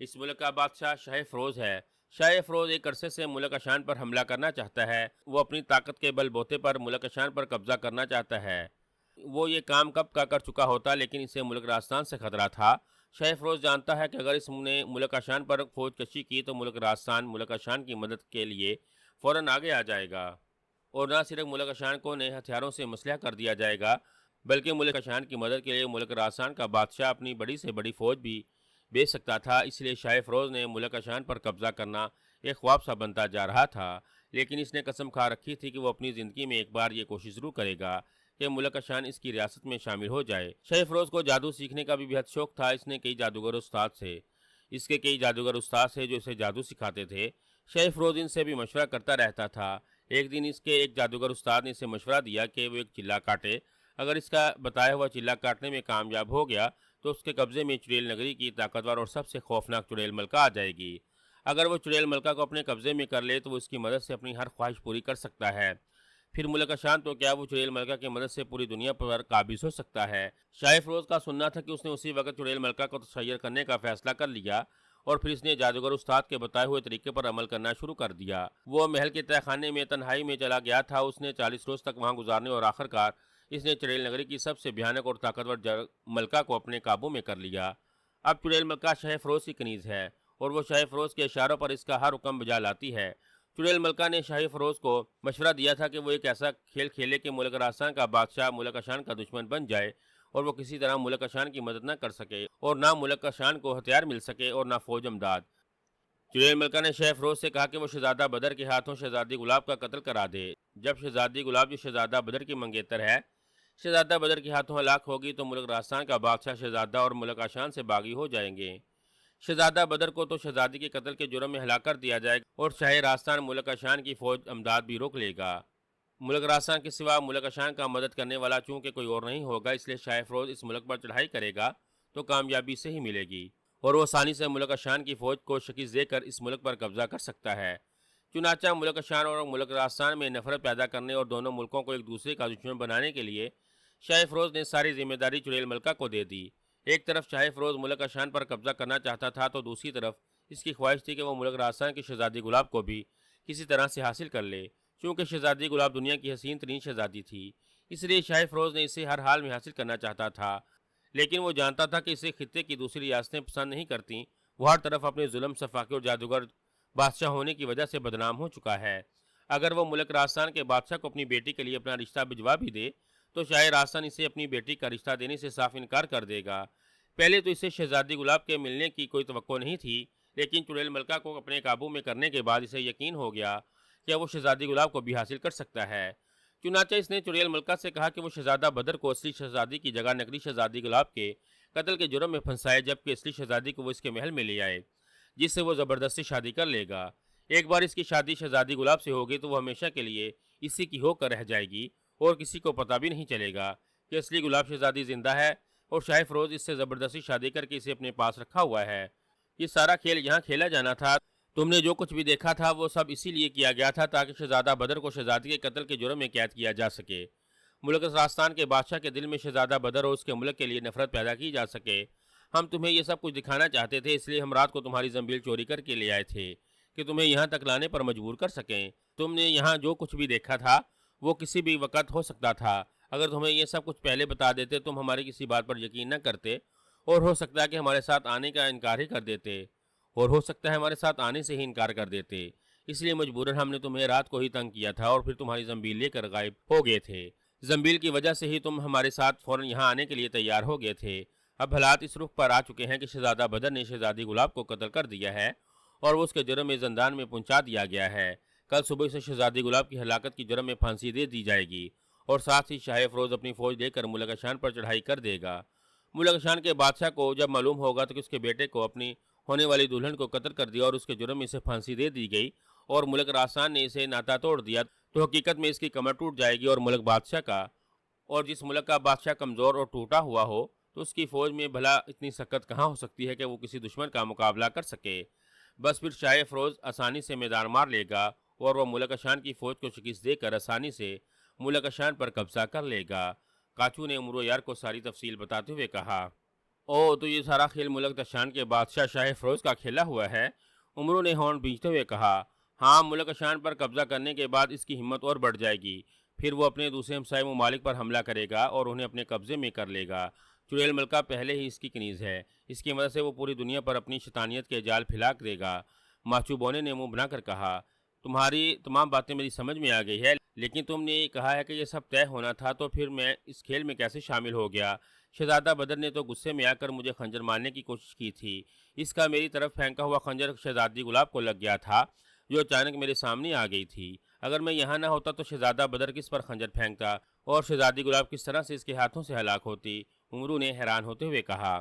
اس ملک کا بادشاہ شاہ فیروز ہے۔ شاہ فیروز ایک عرصے سے ملک آشان پر حملہ کرنا چاہتا ہے۔ وہ اپنی طاقت کے بل بوتے پر ملک آشان پر قبضہ کرنا چاہتا ہے۔ وہ یہ کام کب کا کر چکا ہوتا، لیکن اسے ملک راجستھان سے خطرہ تھا۔ شاہ فیروز جانتا ہے کہ اگر اس نے ملک آشان پر فوج کشی کی تو ملک راجستھان ملک آشان کی مدد کے لیے فوراً آگے آ جائے گا، اور نہ صرف ملک آشان کو نئے ہتھیاروں سے مسلح کر دیا جائے گا، بلکہ ملک آشان کی مدد کے لیے ملک راجستھان کا بادشاہ اپنی بڑی سے بڑی فوج بھی بھیج سکتا تھا۔ اس لیے شاہ فیروز نے ملک آشان پر قبضہ کرنا ایک خواب سا بنتا جا رہا تھا، لیکن اس نے قسم کھا رکھی تھی کہ وہ اپنی زندگی میں ایک بار یہ کوشش ضرور کرے گا کہ ملک آشان اس کی ریاست میں شامل ہو جائے۔ شاہ فیروز کو جادو سیکھنے کا بھی بہت شوق تھا۔ اس نے کئی جادوگر استاد تھے جو اسے جادو سکھاتے تھے۔ شاہ فیروز ان سے بھی مشورہ کرتا رہتا تھا۔ ایک دن اس کے ایک جادوگر استاد نے اسے مشورہ دیا کہ وہ ایک چلہ کاٹے۔ اگر اس کا بتایا ہوا چلہ کاٹنے میں کامیاب ہو گیا تو اس کے قبضے میں چڑیل نگری کی طاقتور اور سب سے خوفناک چڑیل ملکہ آ جائے گی۔ اگر وہ چڑیل ملکہ کو اپنے قبضے میں کر لے تو وہ اس کی مدد سے اپنی ہر خواہش پوری کر سکتا ہے۔ پھر ملک آشان تو کیا، وہ چڑیل ملکہ کی مدد سے پوری دنیا پر قابض ہو سکتا ہے۔ شاہ فیروز کا سننا تھا کہ اس نے اسی وقت چڑیل ملکہ کو تسخیر کرنے کا فیصلہ کر لیا، اور پھر اس نے جادوگر استاد کے بتائے ہوئے طریقے پر عمل کرنا شروع کر دیا۔ وہ محل کے تہہ خانے میں تنہائی میں چلا گیا تھا۔ اس نے 40 روز تک وہاں گزارنے اور آخرکار اس نے چڑیل نگری کی سب سے بھیانک اور طاقتور ملکہ کو اپنے قابو میں کر لیا۔ اب چڑیل ملکہ شاہ فیروز کی کنیز ہے، اور وہ شاہ فیروز کے اشاروں پر اس کا ہر حکم بجا لاتی ہے۔ چڑیل ملکہ نے شاہ فیروز کو مشورہ دیا تھا کہ وہ ایک ایسا کھیل کھیلے کہ ملک راجستھان کا بادشاہ ملک آشان کا دشمن بن جائے، اور وہ کسی طرح ملک آشان کی مدد نہ کر سکے، اور نہ ملک آشان کو ہتھیار مل سکے اور نہ فوج امداد۔ چڑیل ملکہ نے شاہ فیروز سے کہا کہ وہ شہزادہ بدر کے ہاتھوں شہزادی گلاب کا قتل کرا دے۔ جب شہزادی گلاب جو شہزادہ بدر کی منگیتر ہے، شہزادہ بدر کے ہاتھوں ہلاک ہوگی تو ملک راجستھان کا بادشاہ شہزادہ اور ملک آشان سے باغی ہو جائیں گے۔ شہزادہ بدر کو تو شہزادی کے قتل کے جرم میں ہلاک کر دیا جائے گا، اور شاہ راجستھان ملک آشان کی فوج امداد بھی روک لے گا۔ ملک راجستھان کے سوا ملک آشان کا مدد کرنے والا چونکہ کوئی اور نہیں ہوگا، اس لیے شاہ فیروز اس ملک پر چڑھائی کرے گا تو کامیابی سے ہی ملے گی، اور وہ آسانی سے ملک آشان کی فوج کو شکست دے کر اس ملک پر قبضہ کر سکتا ہے۔ چنانچہ ملک آشان اور ملک راجستھان میں نفرت پیدا کرنے اور دونوں ملکوں کو ایک دوسرے کا دشمن بنانے کے لیے شاہ فیروز نے ساری ذمہ داری چڑیل ملکہ کو دے دی۔ ایک طرف شاہ فیروز ملک آشان پر قبضہ کرنا چاہتا تھا تو دوسری طرف اس کی خواہش تھی کہ وہ ملک راجستھان کی شہزادی گلاب کو بھی کسی طرح سے حاصل کر لے۔ چونکہ شہزادی گلاب دنیا کی حسین ترین شہزادی تھی، اس لیے شاہ فیروز نے اسے ہر حال میں حاصل کرنا چاہتا تھا، لیکن وہ جانتا تھا کہ اسے خطے کی دوسری ریاستیں پسند نہیں کرتیں۔ وہ ہر طرف اپنے ظلم، سفاکی اور جادوگر بادشاہ ہونے کی وجہ سے بدنام ہو چکا ہے۔ اگر وہ ملک راجستھان کے بادشاہ کو اپنی بیٹی کے لیے اپنا رشتہ بھجوا بھی دے تو شاہ راجستھان اسے اپنی بیٹی کا رشتہ دینے سے صاف انکار کر دے گا۔ پہلے تو اسے شہزادی گلاب کے ملنے کی کوئی توقع نہیں تھی، لیکن چڑیل ملکہ کو اپنے قابو میں کرنے کے بعد اسے یقین ہو گیا کہ وہ شہزادی گلاب کو بھی حاصل کر سکتا ہے۔ چنانچہ اس نے چڑیل ملکہ سے کہا کہ وہ شہزادہ بدر کو اصلی شہزادی کی جگہ نقلی شہزادی گلاب کے قتل کے جرم میں پھنسائے، جبکہ اصلی شہزادی کو وہ اس کے محل میں لے آئے، جس سے وہ زبردستی شادی کر لے گا۔ ایک بار اس کی شادی شہزادی گلاب سے ہوگی تو وہ ہمیشہ کے لیے اسی کی ہو کر رہ جائے گی، اور کسی کو پتہ بھی نہیں چلے گا کہ اصلی گلاب شہزادی زندہ ہے، اور شاہ فیروز اس سے زبردستی شادی کر کے اسے اپنے پاس رکھا ہوا ہے۔ یہ سارا کھیل یہاں کھیلا جانا تھا۔ تم نے جو کچھ بھی دیکھا تھا وہ سب اسی لیے کیا گیا تھا تاکہ شہزادہ بدر کو شہزادی کے قتل کے جرم میں قید کیا جا سکے، ملک راجستھان کے بادشاہ کے دل میں شہزادہ بدر اور اس کے ملک کے لیے نفرت پیدا کی جا سکے۔ ہم تمہیں یہ سب کچھ دکھانا چاہتے تھے، اس لیے ہم رات کو تمہاری زنبیل چوری کر کے لے آئے تھے کہ تمہیں یہاں تک لانے پر مجبور کر سکیں۔ تم نے یہاں جو کچھ بھی دیکھا تھا وہ کسی بھی وقت ہو سکتا تھا۔ اگر تمہیں یہ سب کچھ پہلے بتا دیتے تم ہماری کسی بات پر یقین نہ کرتے، اور ہو سکتا ہے کہ ہمارے ساتھ آنے کا انکار ہی کر دیتے۔ اور ہو سکتا ہے ہمارے ساتھ آنے سے ہی انکار کر دیتے، اس لیے مجبوراً ہم نے تمہیں رات کو ہی تنگ کیا تھا اور پھر تمہاری زنبیل لے کر غائب ہو گئے تھے۔ زنبیل کی وجہ سے ہی تم ہمارے ساتھ فوراً یہاں آنے کے لیے تیار ہو گئے تھے۔ اب حالات اس رخ پر آ چکے ہیں کہ شہزادہ بدر نے شہزادی گلاب کو قتل کر دیا ہے اور وہ اس کے جرم میں زندان میں پہنچا دیا گیا ہے۔ کل صبح اسے شہزادی گلاب کی ہلاکت کی جرم میں پھانسی دے دی جائے گی اور ساتھ ہی شاہ افروز اپنی فوج لے کر ملک شان پر چڑھائی کر دے گا۔ ملک شان کے بادشاہ کو جب معلوم ہوگا تو کہ اس کے بیٹے کو اپنی ہونے والی دلہن کو قتل کر دیا اور اس کے جرم میں اسے پھانسی دے دی گئی اور ملک راسان نے اسے ناتا توڑ دیا، تو حقیقت میں اس کی کمر ٹوٹ جائے گی اور ملک بادشاہ کا، اور جس ملک کا بادشاہ کمزور اور ٹوٹا ہوا ہو تو اس کی فوج میں بھلا اتنی سکت کہاں ہو سکتی ہے کہ وہ کسی دشمن کا مقابلہ کر سکے۔ بس پھر شاہ افروز آسانی سے میدان مار لے گا اور وہ ملک شان کی فوج کو شکست دے کر آسانی سے ملک شان پر قبضہ کر لے گا۔ کاچو نے امرو یار کو ساری تفصیل بتاتے ہوئے کہا، او تو یہ سارا کھیل ملک دشان کے بادشاہ شاہ افروز کا کھیلا ہوا ہے؟ امرو نے ہونٹ بھینچتے ہوئے کہا، ہاں، ملک شان پر قبضہ کرنے کے بعد اس کی ہمت اور بڑھ جائے گی، پھر وہ اپنے دوسرے ہمسائے ممالک پر حملہ کرے گا اور انہیں اپنے قبضے میں کر لے گا۔ چڑیل ملکہ پہلے ہی اس کی کنیز ہے، اس کی مدد سے وہ پوری دنیا پر اپنی شیطانیت کے جال پھیلا دے گا۔ ماچو بونے نے منہ بنا کر کہا، تمہاری تمام باتیں میری سمجھ میں آ گئی ہے، لیکن تم نے یہ کہا ہے کہ یہ سب طے ہونا تھا، تو پھر میں اس کھیل میں کیسے شامل ہو گیا؟ شہزادہ بدر نے تو غصے میں آ کر مجھے خنجر مارنے کی کوشش کی تھی، اس کا میری طرف پھینکا ہوا خنجر شہزادی گلاب کو لگ گیا تھا جو اچانک میرے سامنے آ گئی تھی۔ اگر میں یہاں نہ ہوتا تو شہزادہ بدر کس پر خنجر پھینکتا اور شہزادی گلاب کس طرح سے اس کے ہاتھوں سے ہلاک ہوتی؟ امرو نے حیران ہوتے ہوئے کہا،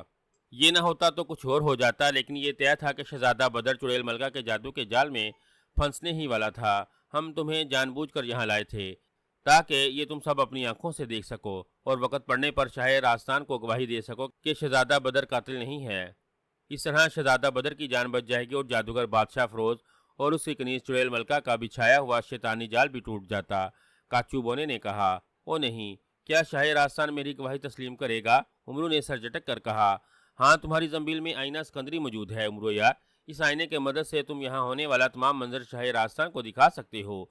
یہ نہ ہوتا تو کچھ اور ہو جاتا، لیکن یہ طے تھا کہ شہزادہ بدر چڑیل ملکہ کے جادو کے جال میں پھنسنے ہی والا تھا۔ ہم تمہیں جان بوجھ کر یہاں لائے تھے تاکہ یہ تم سب اپنی آنکھوں سے دیکھ سکو اور وقت پڑنے پر شاہ راستان کو گواہی دے سکو کہ شہزادہ بدر قاتل نہیں ہے۔ اس طرح شہزادہ بدر کی جان بچ جائے گی اور جادوگر بادشاہ افروز اور اس کی کنیز چڑیل ملکہ کا بچھایا ہوا شیطانی جال بھی ٹوٹ جاتا۔ کاچو بونے نے کہا، او نہیں، کیا شاہ راستان میری گواہی تسلیم کرے گا؟ امرو نے سر جھٹک کر کہا، ہاں، تمہاری زنبیل میں آئینہ اسکندری موجود ہے امرو یار، اس آئینے کے مدد سے تم یہاں ہونے والا تمام منظر شاہ راستان کو دکھا سکتے ہو۔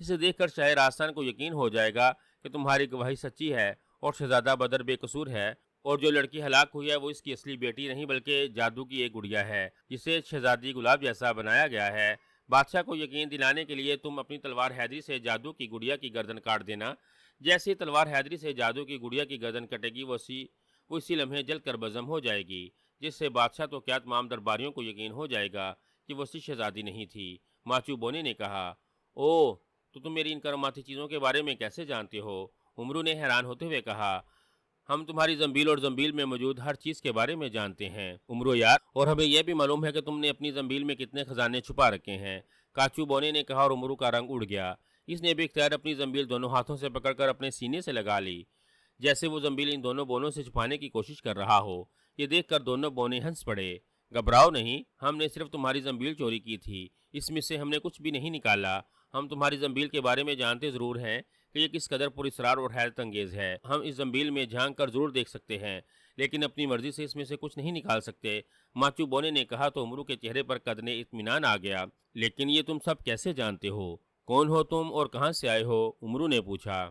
اسے دیکھ کر شاہ راستان کو یقین ہو جائے گا کہ تمہاری گواہی سچی ہے اور شہزادہ بدر بے قصور ہے، اور جو لڑکی ہلاک ہوئی ہے وہ اس کی اصلی بیٹی نہیں بلکہ جادو کی ایک گڑیا ہے جسے شہزادی گلاب جیسا بنایا گیا ہے۔ بادشاہ کو یقین دلانے کے لیے تم اپنی تلوار حیدری سے جادو کی گڑیا کی گردن کاٹ دینا۔ جیسے ہی تلوار حیدری سے جادو کی گڑیا کی گردن کٹے گی وہ اسی لمحے جل کر بزم ہو جائے گی، جس سے بادشاہ تو کیا تمام درباریوں کو یقین ہو جائے گا کہ وہ اصلی شہزادی نہیں تھی۔ ماچو بونے نے کہا، او تو تم میری ان کراماتی چیزوں کے بارے میں کیسے جانتے ہو؟ امرو نے حیران ہوتے ہوئے کہا، ہم تمہاری زنبیل اور زنبیل میں موجود ہر چیز کے بارے میں جانتے ہیں امرو یار، اور ہمیں یہ بھی معلوم ہے کہ تم نے اپنی زنبیل میں کتنے خزانے چھپا رکھے ہیں۔ کاچو بونے نے کہا اور امرو کا رنگ اڑ گیا۔ اس نے بھی اختیار اپنی زنبیل دونوں ہاتھوں سے پکڑ کر اپنے سینے سے لگا لی، جیسے وہ زنبیل ان دونوں بونوں سے چھپانے کی کوشش کر رہا ہو۔ یہ دیکھ کر دونوں بونے ہنس پڑے۔ گھبراؤ نہیں، ہم نے صرف تمہاری زنبیل چوری کی تھی، اس میں سے ہم نے کچھ بھی نہیں نکالا۔ ہم تمہاری زنبیل کے بارے میں جانتے ضرور ہیں کہ یہ کس قدر پر اسرار اور حیرت انگیز ہے۔ ہم اس زنبیل میں جھانک کر ضرور دیکھ سکتے ہیں، لیکن اپنی مرضی سے اس میں سے کچھ نہیں نکال سکتے۔ ماچو بونے نے کہا تو امرو کے چہرے پر قدرے اطمینان آ گیا۔ لیکن یہ تم سب کیسے جانتے ہو؟ کون ہو تم اور کہاں سے آئے ہو؟ امرو نے پوچھا۔